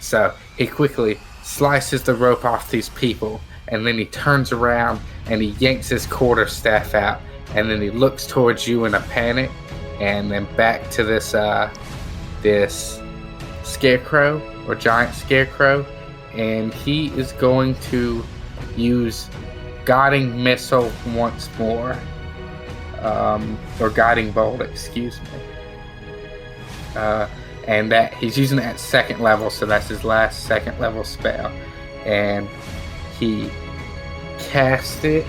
So he quickly slices the rope off these people, and then he turns around and he yanks his quarterstaff out, and then he looks towards you in a panic, and then back to this scarecrow or giant scarecrow, and he is going to use guiding missile once more, or guiding bolt, excuse me. And that he's using it at second level, so that's his last second level spell. And he cast it,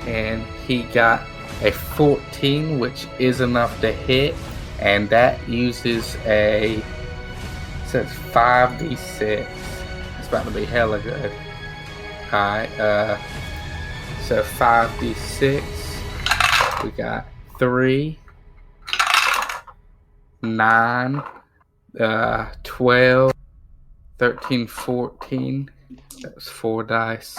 and he got a 14, which is enough to hit, and that uses a, so it's 5d6. It's about to be hella good. Alright, so 5d6. We got 3, 9, 12, 13, 14. That was 4 dice.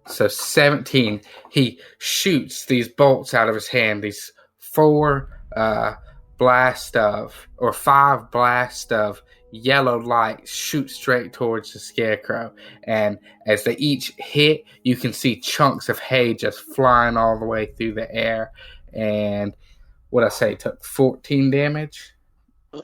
So 17. He shoots these bolts out of his hand. These 5 blast of yellow light shoot straight towards the scarecrow. And as they each hit, you can see chunks of hay just flying all the way through the air. And what I say, took 14 damage?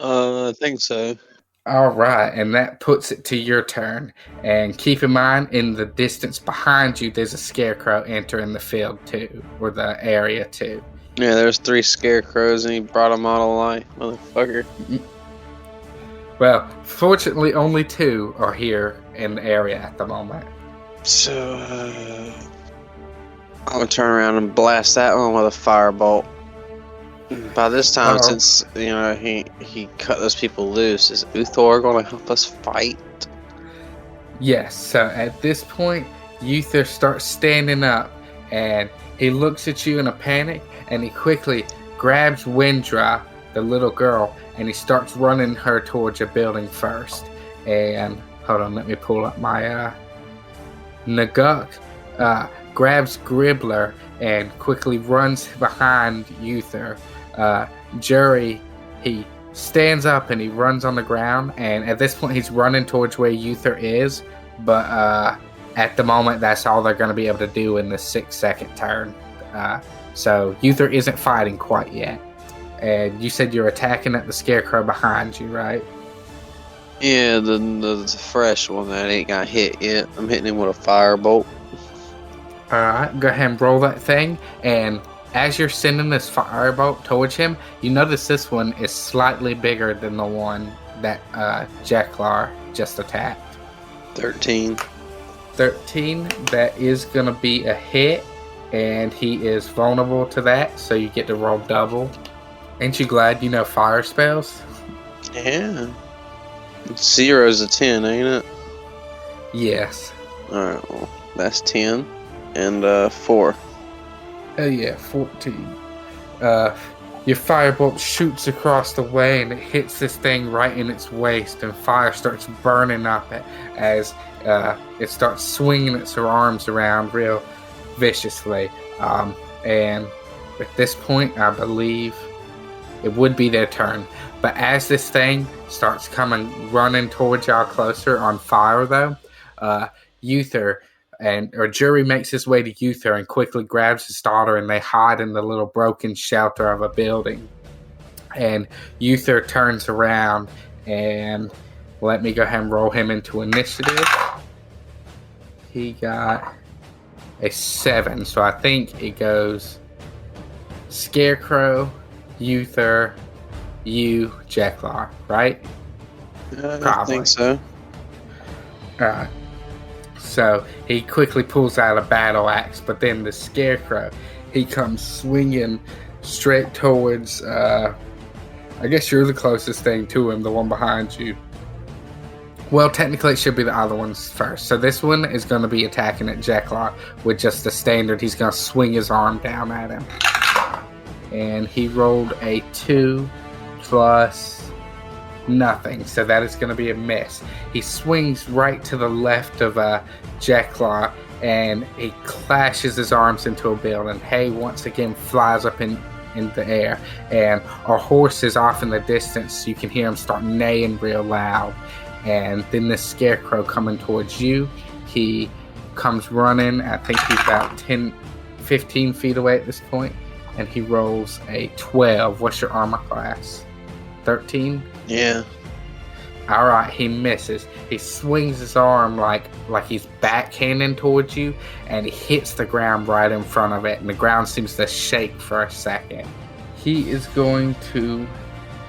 I think so. All right, and that puts it to your turn. And keep in mind, in the distance behind you, there's a scarecrow entering the field too, or the area too. Yeah, there's 3 scarecrows, and he brought them all to life, motherfucker. Well, fortunately, only 2 are here in the area at the moment. So, I'm gonna turn around and blast that one with a firebolt. By this time, since he cut those people loose, is Uthor going to help us fight? Yes. So at this point, Uthor starts standing up, and he looks at you in a panic, and he quickly grabs Windra, the little girl, and he starts running her towards a building first. And hold on, let me pull up my Naguk. Grabs Gribbler and quickly runs behind Uthor. Jury, he stands up and he runs on the ground, and at this point he's running towards where Uthor is, but at the moment that's all they're going to be able to do in the 6-second turn. So Uthor isn't fighting quite yet. And you said you're attacking at the scarecrow behind you, right? Yeah, the fresh one that ain't got hit yet. I'm hitting him with a firebolt. Alright, go ahead and roll that thing, and as you're sending this firebolt towards him, you notice this one is slightly bigger than the one that Jeklar just attacked. 13. 13, that is going to be a hit, and he is vulnerable to that, so you get to roll double. Ain't you glad you know fire spells? Yeah. 0's a 10, ain't it? Yes. Alright, well, that's 10. And 4. Oh yeah, 14. Your firebolt shoots across the way and it hits this thing right in its waist, and fire starts burning up as it starts swinging its arms around real viciously. And at this point, I believe it would be their turn. But as this thing starts running towards y'all closer on fire, though, Uthor Jury makes his way to Uthor and quickly grabs his daughter, and they hide in the little broken shelter of a building. And Uthor turns around, and let me go ahead and roll him into initiative. he got a 7. So I think it goes Scarecrow, Uther, you, Jacklaw, right? I think so. Alright. So he quickly pulls out a battle axe, but then the Scarecrow, he comes swinging straight towards, I guess you're the closest thing to him, the one behind you. Well, technically it should be the other ones first. So this one is going to be attacking at Jacklaw with just the standard. He's going to swing his arm down at him. And he rolled a 2 plus nothing. So that is going to be a miss. He swings right to the left of Jacklaw and he clashes his arms into a building. Hay once again flies up in the air. And our horse is off in the distance. So you can hear him start neighing real loud. And then the Scarecrow coming towards you. He comes running. I think he's about 15 feet away at this point. And he rolls a 12. What's your armor class? 13? Yeah. Alright, he misses. He swings his arm like he's backhanding towards you. And he hits the ground right in front of it. And the ground seems to shake for a second. He is going to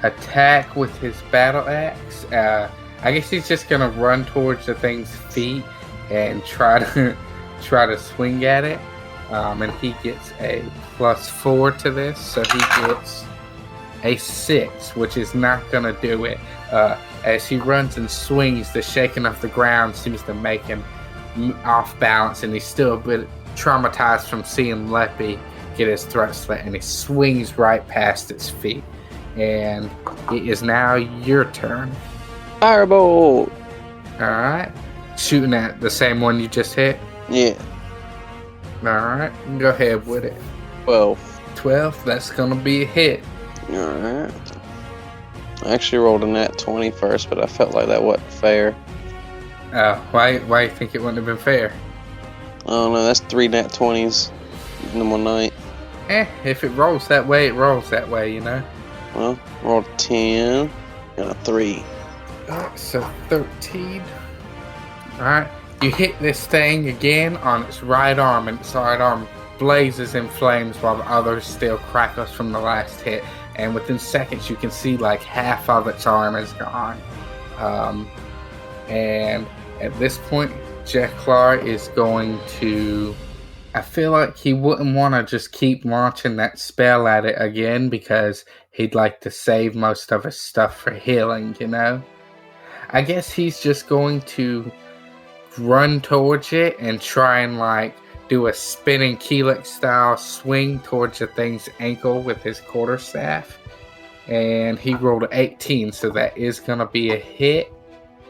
attack with his battle axe. I guess he's just gonna run towards the thing's feet and try to swing at it. And he gets a +4 to this, so he gets a 6, which is not gonna do it. As he runs and swings, the shaking of the ground seems to make him off balance, and he's still a bit traumatized from seeing Leppy get his throat slit, and he swings right past its feet. And it is now your turn. Firebolt! Alright. Shooting at the same one you just hit? Yeah. Alright. Go ahead with it. 12. 12? That's gonna be a hit. Alright. I actually rolled a nat 20 first, but I felt like that wasn't fair. Why do you think it wouldn't have been fair? I don't know, that's 3 nat 20s in one night. If it rolls that way, it rolls that way, you know? Well, rolled a 10 and a 3. So 13. Alright. You hit this thing again on its right arm, and its right arm blazes in flames while the others still crackles from the last hit. And within seconds, you can see like half of its arm is gone. And at this point, Jacklaw is going to... I feel like he wouldn't want to just keep launching that spell at it again because he'd like to save most of his stuff for healing, you know? I guess he's just going to run towards it and try and like do a spinning Keelix style swing towards the thing's ankle with his quarterstaff. And he rolled an 18, so that is going to be a hit.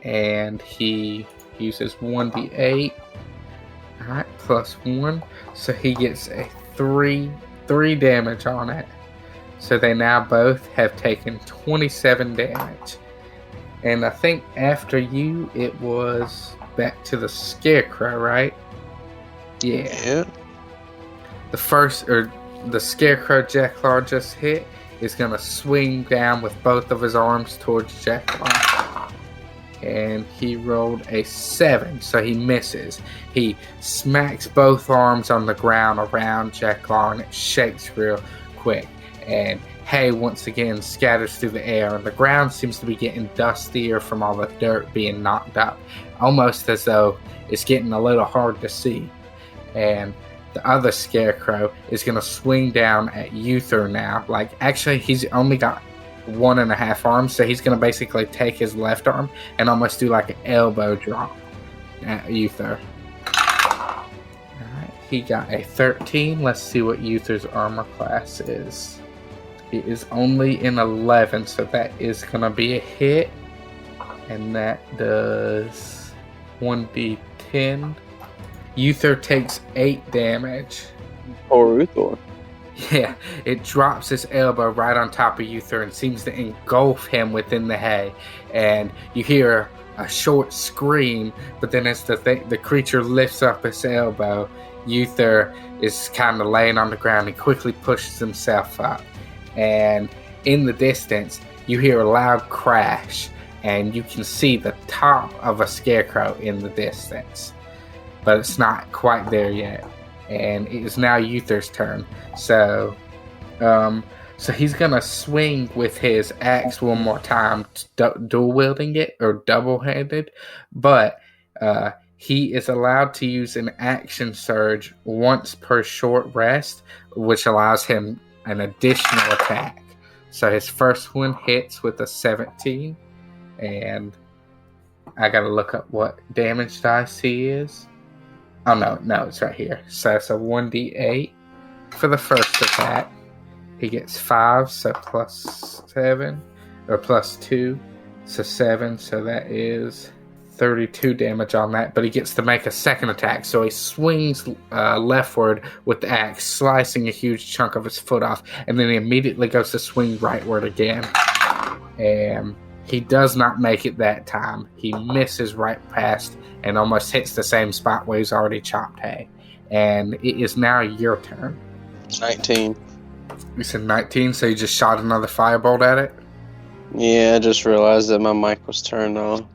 And he uses 1d8. Alright, +1. So he gets a 3 damage on it. So they now both have taken 27 damage. And I think after you, it was back to the Scarecrow, right? Yeah. The Scarecrow Jacklaw just hit is going to swing down with both of his arms towards Jacklaw. And he rolled a 7, so he misses. He smacks both arms on the ground around Jacklaw, and it shakes real quick. And hay once again scatters through the air, and the ground seems to be getting dustier from all the dirt being knocked up, almost as though it's getting a little hard to see. And the other Scarecrow is going to swing down at Uther now. Like, actually, he's only got 1.5 arms, so he's going to basically take his left arm and almost do like an elbow drop at Uther. Alright, he got a 13. Let's see what Uther's armor class is. It is only an 11, so that is going to be a hit. And that does 1d10. Uther takes 8 damage. Poor Uther. Yeah, it drops his elbow right on top of Uther and seems to engulf him within the hay. And you hear a short scream, but then as the creature lifts up his elbow, Uther is kind of laying on the ground and quickly pushes himself up. And in the distance, you hear a loud crash, and you can see the top of a Scarecrow in the distance. but it's not quite there yet. And it is now Uther's turn. So he's gonna swing with his axe one more time, dual wielding it or double handed, but he is allowed to use an action surge once per short rest, which allows him an additional attack. So his first one hits with a 17, and I gotta look up what damage dice he is. Oh no, it's right here. So it's a 1d8 for the first attack. He gets 5, so plus 7, or plus 2, so 7, so that is 32 damage on that, but he gets to make a second attack, so he swings leftward with the axe, slicing a huge chunk of his foot off, and then he immediately goes to swing rightward again, and he does not make it that time. He misses right past and almost hits the same spot where he's already chopped hay, and it is now your turn. 19. You said 19, so you just shot another firebolt at it? Yeah, I just realized that my mic was turned on.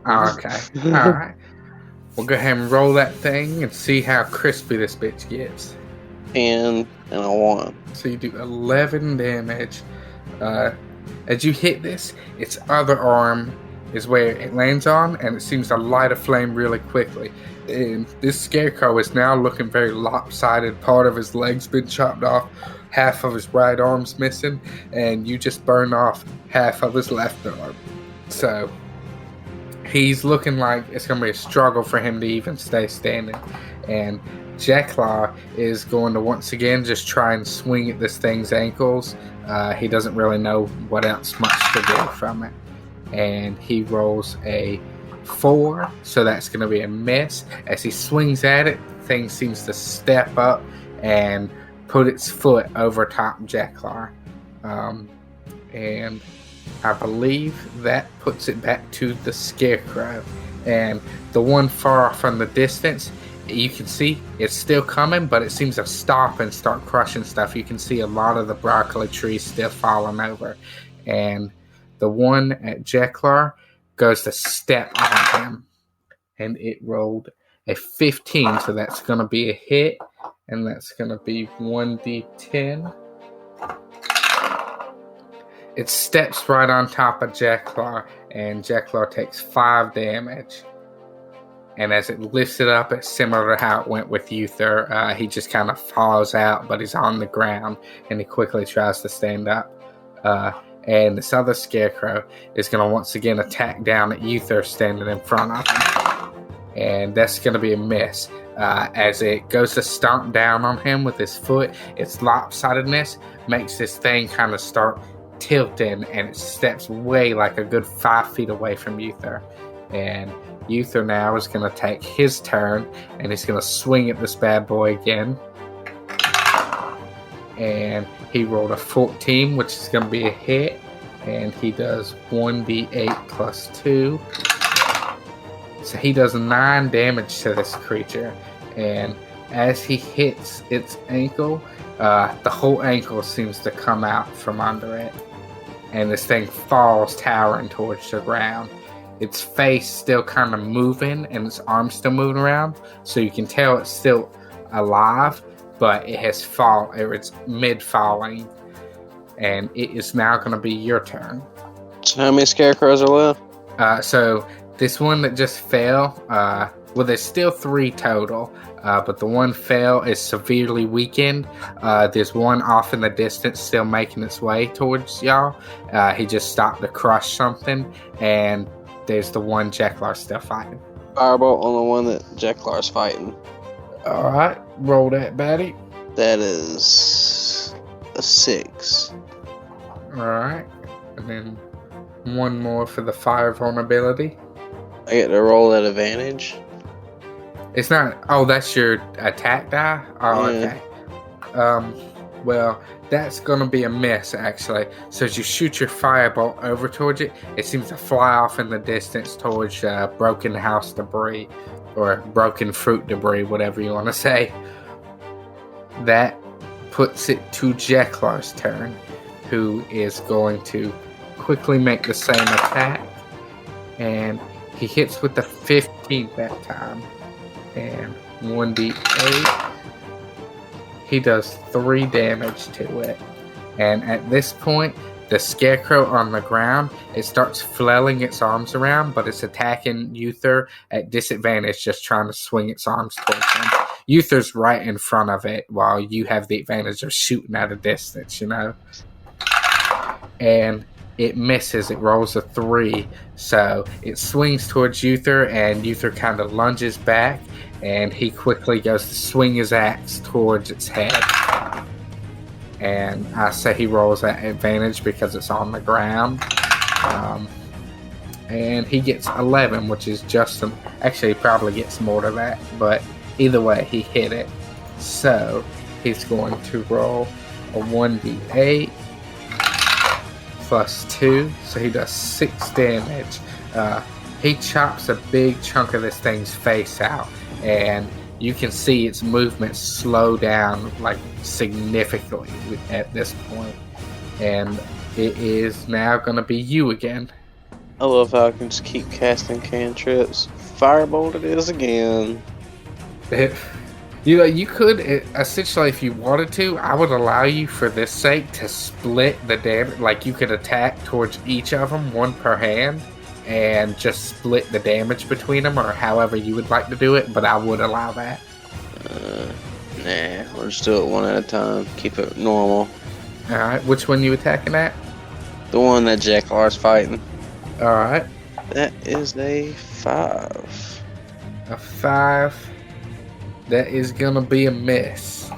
Oh, okay. Alright. We'll go ahead and roll that thing and see how crispy this bitch gets. 10 and a 1. So you do 11 damage. As you hit this, its other arm is where it lands on, and it seems to light a flame really quickly. And this scarecrow is now looking very lopsided. Part of his leg's been chopped off, half of his right arm's missing, and you just burned off half of his left arm. So he's looking like it's going to be a struggle for him to even stay standing. And Jacklaw is going to once again just try and swing at this thing's ankles. He doesn't really know what else much to do from it. And he rolls a 4, so that's going to be a miss. As he swings at it, the thing seems to step up and put its foot over top Jacklaw. And I believe that puts it back to the scarecrow. And the one far off in the distance, you can see it's still coming, but it seems to stop and start crushing stuff. You can see a lot of the broccoli trees still falling over. And the one at Jeklar goes to step on him. And it rolled a 15, so that's going to be a hit. And that's going to be 1d10. It steps right on top of Jeklar, and Jeklar takes 5 damage. And as it lifts it up, it's similar to how it went with Uther. He just kind of falls out, but he's on the ground, and he quickly tries to stand up. And this other scarecrow is going to once again attack down at Uther standing in front of him. And that's going to be a miss. As it goes to stomp down on him with his foot, its lopsidedness makes this thing kind of start tilting, and it steps way like a good 5 feet away from Uther. And Uther now is going to take his turn, and he's going to swing at this bad boy again. And he rolled a 14, which is going to be a hit. And he does 1d8 plus 2. So he does 9 damage to this creature. And as he hits its ankle, the whole ankle seems to come out from under it. And this thing falls towering towards the ground. Its face still kind of moving, and its arms still moving around. So you can tell it's still alive, but it has fallen, or it's mid-falling. And it is now going to be your turn. So how many scarecrows are left? So this one that just fell, well, there's still 3 total, but the one fell is severely weakened. There's one off in the distance still making its way towards y'all. He just stopped to crush something, and there's the one Jeklar's still fighting. Firebolt on the one that Jeklar's fighting. Alright, roll that, baddie. That is a 6. Alright, and then one more for the fire vulnerability. I get to roll at advantage. It's not. Oh, that's your attack die? Oh, yeah. Okay. Well, that's going to be a miss, actually. So as you shoot your firebolt over towards it, it seems to fly off in the distance towards broken house debris, or broken fruit debris, whatever you want to say. That puts it to Jeklar's turn, who is going to quickly make the same attack. And He hits with the 15 that time. And 1d8. He does 3 damage to it. And at this point, the scarecrow on the ground, it starts flailing its arms around, but it's attacking Uther at disadvantage, just trying to swing its arms towards him. Uther's right in front of it, while you have the advantage of shooting at a distance, you know? And it misses. It rolls a 3. So it swings towards Uther, and Uther kind of lunges back, and he quickly goes to swing his axe towards its head. And I say he rolls at advantage because it's on the ground. And he gets 11, which is just some... Actually, he probably gets more to that, but either way, he hit it. So he's going to roll a 1d8 plus 2, so he does 6 damage. He chops a big chunk of this thing's face out, and you can see its movement slow down like significantly at this point. And it is now going to be you again. I love how I can just keep casting cantrips. Firebolt it is again. You could, essentially, if you wanted to, I would allow you, for this sake, to split the damage. Like, you could attack towards each of them, one per hand, and just split the damage between them, or however you would like to do it, but I would allow that. Nah, we'll just do it one at a time. Keep it normal. Alright, which one you attacking at? The one that Jacklar's fighting. Alright. That is a 5. A 5. That is gonna be a miss.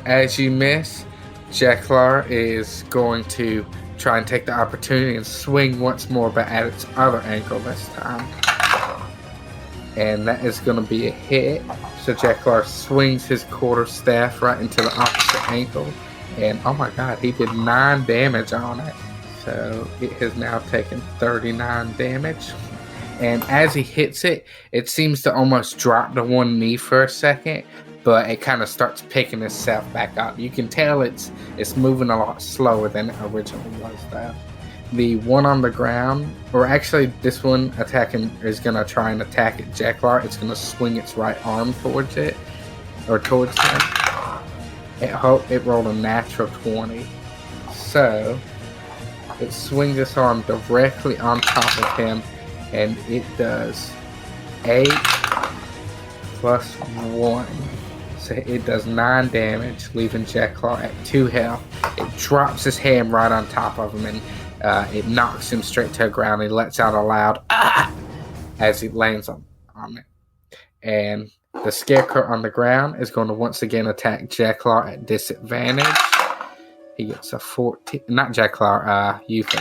As you miss, Jacklar is going to try and take the opportunity and swing once more, but at its other ankle this time. And that is going to be a hit. So Jacklar swings his quarterstaff right into the opposite ankle. And oh my god, he did 9 damage on it. So it has now taken 39 damage. And as he hits it, it seems to almost drop to one knee for a second, but it kind of starts picking itself back up. You can tell it's moving a lot slower than it originally was, though. The one on the ground, or actually this one attacking, is going to try and attack at Jacklar. It's going to swing its right arm towards it, or towards him. It rolled a natural 20. So it swings its arm directly on top of him, and it does 8 plus 1. So it does 9 damage, leaving Jacklar at 2 health. It drops his hand right on top of him, and it knocks him straight to the ground. He lets out a loud "ah" as he lands on it. And the scarecrow on the ground is going to once again attack Jacklar at disadvantage. He gets a 14. Not Jacklar, Uther.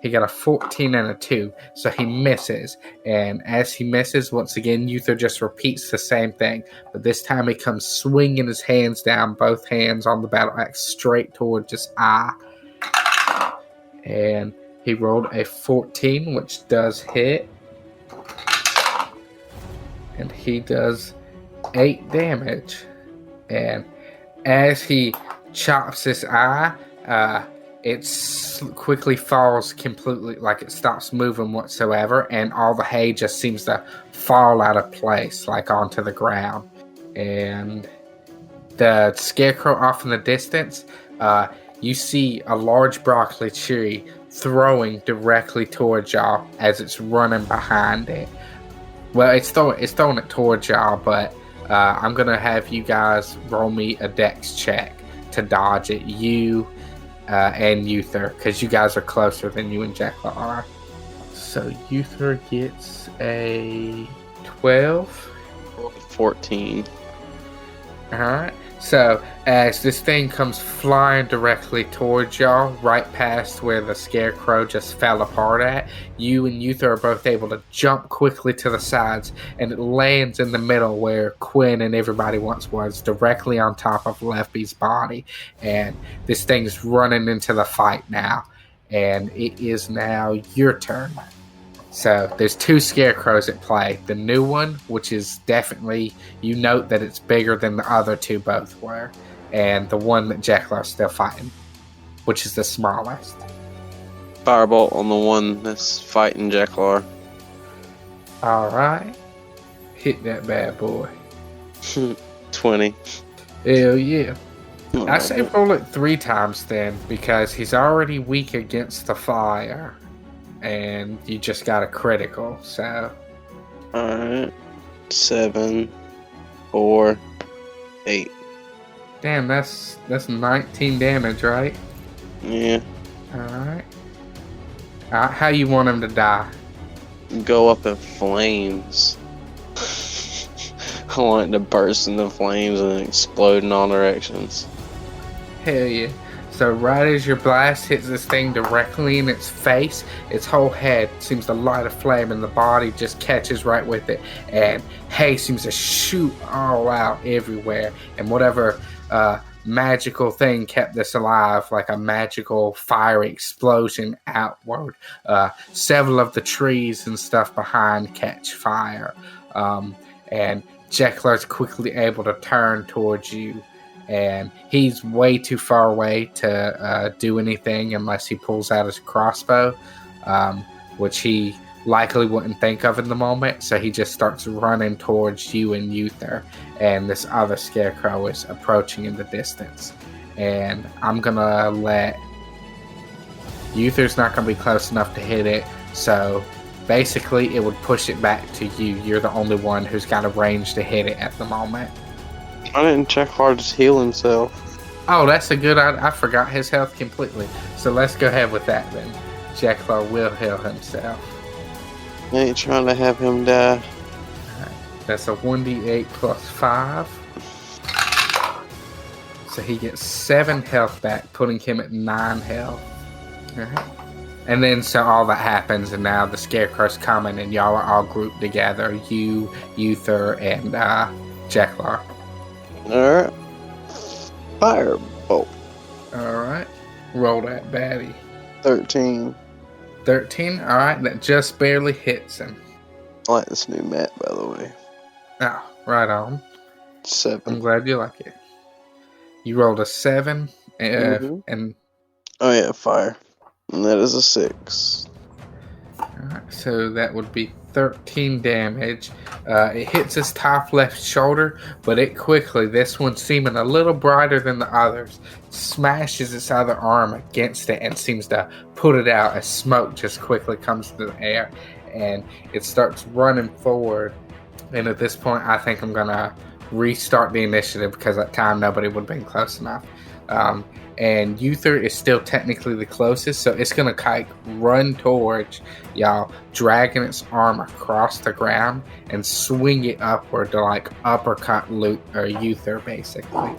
He got a 14 and a 2, so he misses. And as he misses, once again, Uther just repeats the same thing. But this time he comes swinging his hands down, both hands on the battle axe, straight towards his eye. And he rolled a 14, which does hit. And he does 8 damage. And as he chops his eye, it quickly falls completely, like it stops moving whatsoever, and all the hay just seems to fall out of place, like onto the ground. And the scarecrow off in the distance, you see a large broccoli tree throwing directly towards y'all as it's running behind it. Well, it's throwing it towards y'all, but I'm gonna have you guys roll me a dex check to dodge it. You and Uther, because you guys are closer than you and Jacklar are. So Uther gets a 12. 14. Alright. So as this thing comes flying directly towards y'all, right past where the scarecrow just fell apart at, you and Uther are both able to jump quickly to the sides, and it lands in the middle where Quinn and everybody once was, directly on top of Lefby's body. And this thing's running into the fight now, and it is now your turn. So there's 2 scarecrows at play. The new one, which is definitely, you note that it's bigger than the other 2 both were, and the one that Jacklar's still fighting, which is the smallest. Firebolt on the one that's fighting Jacklar. Alright. Hit that bad boy. 20. Hell yeah. Oh, I say roll it 3 times then, because he's already weak against the fire. And you just got a critical, so. Alright. 7, 4, 8. Damn, that's 19 damage, right? Yeah. Alright. How you want him to die? Go up in flames. I want it to burst into flames and explode in all directions. Hell yeah. So right as your blast hits this thing directly in its face, its whole head seems to light a flame and the body just catches right with it. And hay seems to shoot all out everywhere. And whatever magical thing kept this alive, like a magical fiery explosion outward. Several of the trees and stuff behind catch fire. And Jekyll's quickly able to turn towards you. And he's way too far away to do anything unless he pulls out his crossbow, which he likely wouldn't think of in the moment. So he just starts running towards you and Uther. And this other scarecrow is approaching in the distance. And I'm going to let... Uther's not going to be close enough to hit it. So basically it would push it back to you. You're the only one who's got a range to hit it at the moment. I didn't check hard to heal himself. Oh, that's a good idea. I forgot his health completely. So let's go ahead with that then. Jekyll will heal himself. I ain't trying to have him die. Right. That's a 1d8 plus 5. So he gets 7 health back, putting him at 9 health. Right. And then so all that happens, and now the scarecrow's coming, and y'all are all grouped together. You, Uther, and Jekyll. Alright. Firebolt. Alright. Roll that baddie. 13. 13? Alright, that just barely hits him. I like this new map, by the way. Oh, right on. 7. I'm glad you like it. You rolled a 7, and... Oh yeah, fire. And that is a 6. Alright, so that would be 13 damage. It hits his top left shoulder, but it quickly, this one seeming a little brighter than the others, smashes its other arm against it and seems to put it out as smoke just quickly comes into the air. And it starts running forward. And at this point, I think I'm going to restart the initiative because at time nobody would have been close enough. And Uther is still technically the closest, so it's going to run towards y'all, dragging its arm across the ground and swing it upward to like uppercut Uther basically.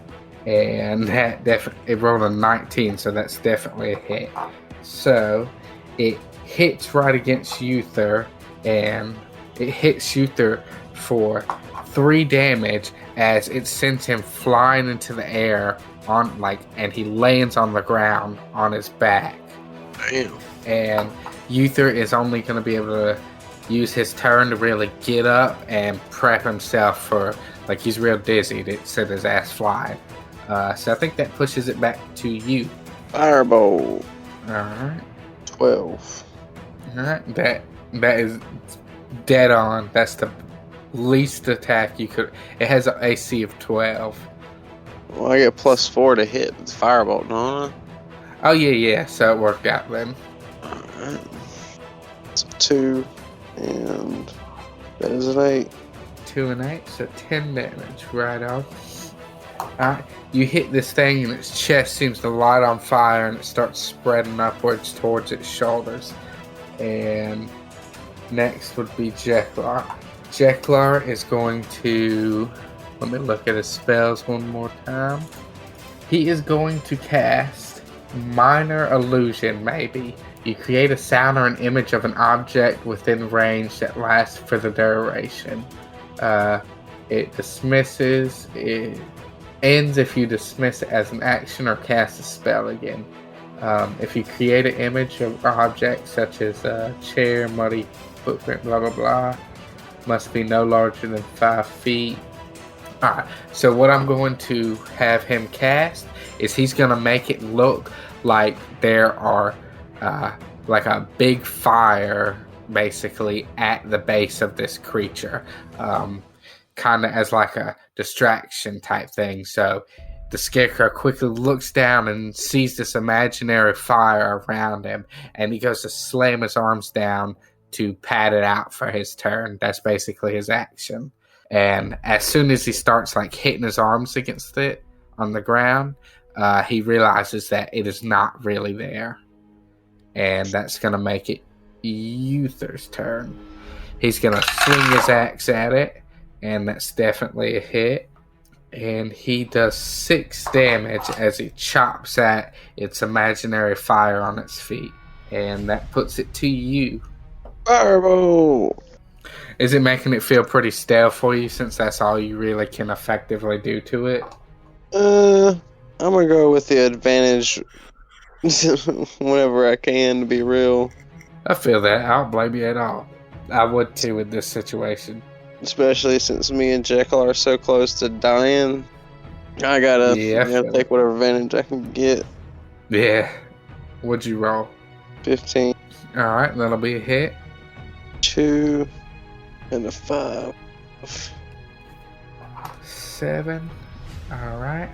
And that it rolled a 19, so that's definitely a hit. So it hits right against Uther, and it hits Uther for 3 damage as it sends him flying into the air and he lands on the ground on his back. Damn. And Uther is only going to be able to use his turn to really get up and prep himself for, like, he's real dizzy to set his ass flying. So I think that pushes it back to you. Firebolt. Alright. 12. Alright. That is dead on. That's the least attack you could. It has an AC of 12. Well, I get +4 to hit with Firebolt, don't I? Oh, yeah. So it worked out then. Alright. It's 2, and that is an 8. 2 and 8, so 10 damage. Right on. Alright. You hit this thing, and its chest seems to light on fire, and it starts spreading upwards towards its shoulders. And next would be Jekyll. Jekyll is going to... Let me look at his spells one more time. He is going to cast Minor Illusion, maybe. You create a sound or an image of an object within range that lasts for the duration. It dismisses. It ends if you dismiss it as an action or cast a spell again. If you create an image of an object such as a chair, muddy footprint, blah, blah, blah, must be no larger than 5 feet. Alright, so what I'm going to have him cast is he's going to make it look like there are like a big fire basically at the base of this creature, kind of as like a distraction type thing. So the Scarecrow quickly looks down and sees this imaginary fire around him, and he goes to slam his arms down to pad it out for his turn. That's basically his action. And as soon as he starts like hitting his arms against it on the ground, he realizes that it is not really there. And that's going to make it Uther's turn. He's going to swing his axe at it, and that's definitely a hit. And he does 6 damage as he chops at its imaginary fire on its feet. And that puts it to you. Fireball! Is it making it feel pretty stale for you, since that's all you really can effectively do to it? I'm gonna go with the advantage whenever I can, to be real. I feel that. I don't blame you at all. I would too in this situation. Especially since me and Jekyll are so close to dying. I gotta take whatever advantage I can get. Yeah. What'd you roll? 15. Alright, that'll be a hit. 2 and a 5. 7. Alright.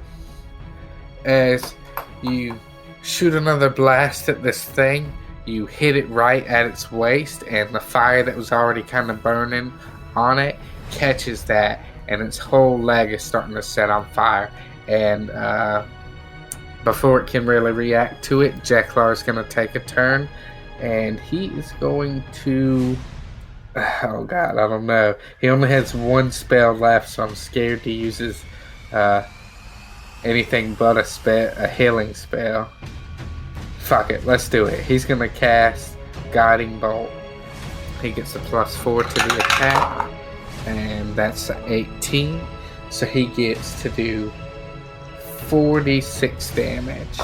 As you shoot another blast at this thing, you hit it right at its waist, and the fire that was already kind of burning on it catches that, and its whole leg is starting to set on fire. And before it can really react to it, Jeklar is going to take a turn, and he is going to... Oh god, I don't know. He only has 1 spell left, so I'm scared to use his anything but a healing spell. Fuck it, let's do it. He's going to cast Guiding Bolt. He gets a +4 to the attack, and that's 18. So he gets to do 46 damage.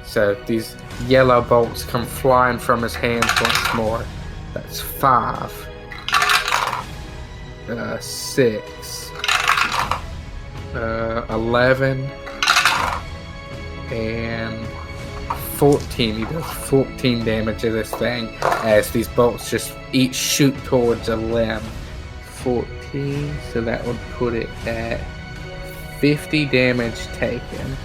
So these yellow bolts come flying from his hands once more. That's 5, 6, 11, and 14. He does 14 damage to this thing as these bolts just each shoot towards a limb. 14, so that would put it at 50 damage taken.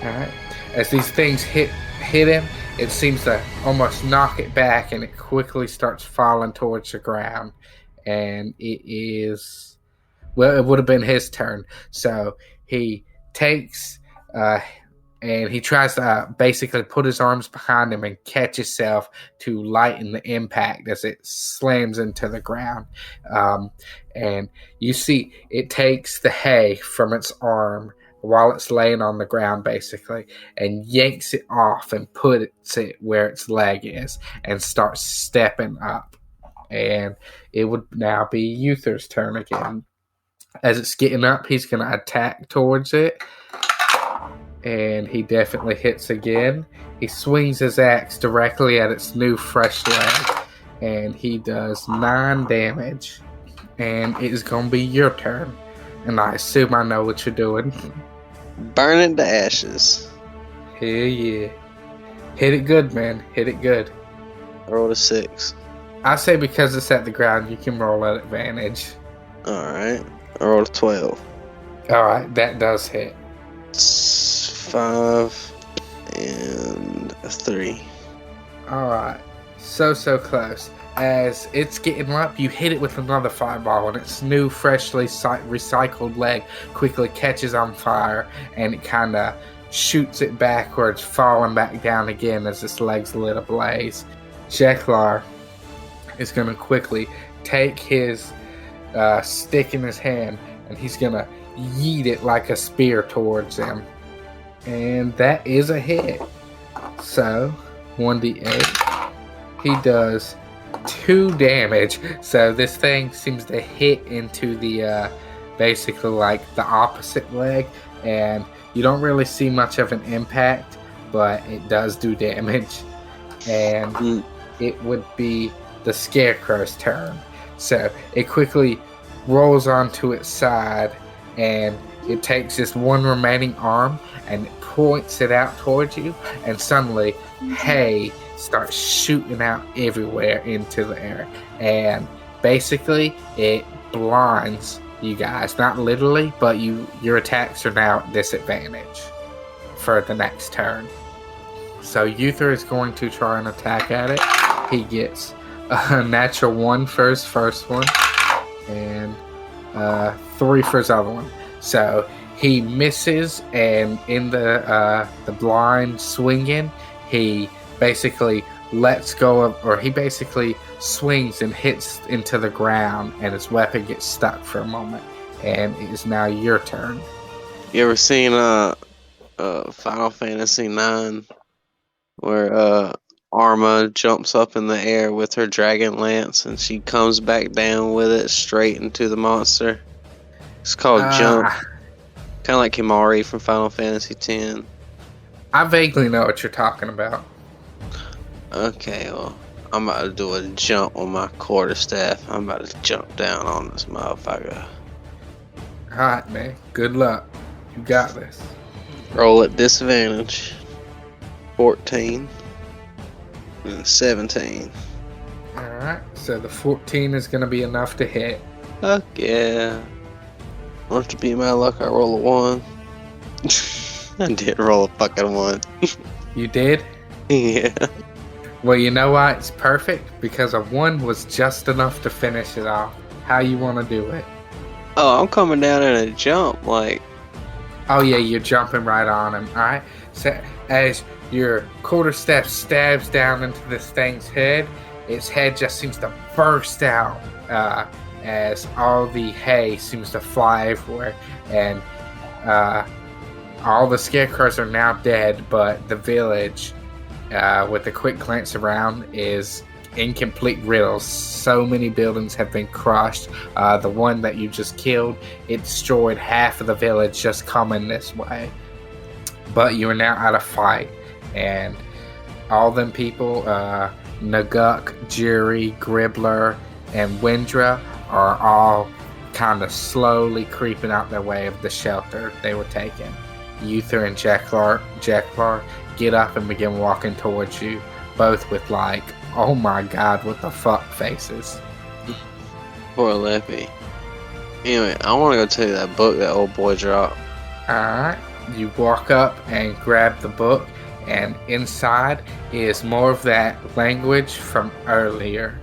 Alright. As these things hit him, it seems to almost knock it back, and it quickly starts falling towards the ground. And it is... Well, it would have been his turn. So he takes... and he tries to basically put his arms behind him and catch himself to lighten the impact as it slams into the ground. And you see it takes the hay from its arm while it's laying on the ground, basically, and yanks it off and puts it where its leg is and starts stepping up. And it would now be Uther's turn again. As it's getting up, he's going to attack towards it. And he definitely hits again. He swings his axe directly at its new fresh leg, and he does 9 damage. And it is going to be your turn. And I assume I know what you're doing. Burn it to ashes. Hell yeah. Hit it good, man. Hit it good. I rolled a 6. I say because it's at the ground, you can roll at advantage. Alright. I rolled a 12. Alright, that does hit. 5 and a 3. Alright. So close. As it's getting up, you hit it with another fireball, and its new, freshly recycled leg quickly catches on fire, and it kind of shoots it backwards, falling back down again as its leg's lit ablaze. Jeklar is going to quickly take his stick in his hand, and he's going to yeet it like a spear towards him. And that is a hit. So, 1d8. He does 2 damage. So this thing seems to hit into the basically like the opposite leg, and you don't really see much of an impact, but it does do damage. And it would be the Scarecrow's turn. So it quickly rolls onto its side, and it takes this one remaining arm and it points it out towards you, and suddenly hay starts shooting out everywhere into the air. And basically, it blinds you guys. Not literally, but your attacks are now at disadvantage for the next turn. So Uther is going to try and attack at it. He gets a natural 1 for his first one, and 3 for his other one. So he misses, and in the blind swinging, he basically lets go of, or he basically swings and hits into the ground, and his weapon gets stuck for a moment. And it is now your turn. You ever seen Final Fantasy IX, where Arma jumps up in the air with her dragon lance, and she comes back down with it straight into the monster? It's called Jump. Kind of like Kimari from Final Fantasy X. I vaguely know what you're talking about. Okay, well, I'm about to do a jump on my quarterstaff. I'm about to jump down on this motherfucker. Alright, man. Good luck. You got this. Roll at disadvantage. 14 and 17. Alright, so the 14 is going to be enough to hit. Fuck yeah. Want to be my luck, I roll a 1. I did roll a fucking 1. You did? Yeah. Well, you know why it's perfect? Because a 1 was just enough to finish it off. How you want to do it? Oh, I'm coming down in a jump, like... Oh yeah, you're jumping right on him. Alright, so as your quarterstaff stabs down into this thing's head, its head just seems to burst out as all the hay seems to fly everywhere, and all the scarecrows are now dead, but the village, with a quick glance around, is in complete riddles. So many buildings have been crushed. The one that you just killed, it destroyed half of the village just coming this way. But you are now out of fight, and all them people, Naguk, Jury, Gribbler, and Windra, are all kind of slowly creeping out their way of the shelter they were taking. Uther and Jacklar get up and begin walking towards you, both with like, oh my god, what the fuck faces. Poor Leppy. Anyway, I want to go tell you that book that old boy dropped. Alright, you walk up and grab the book, and inside is more of that language from earlier.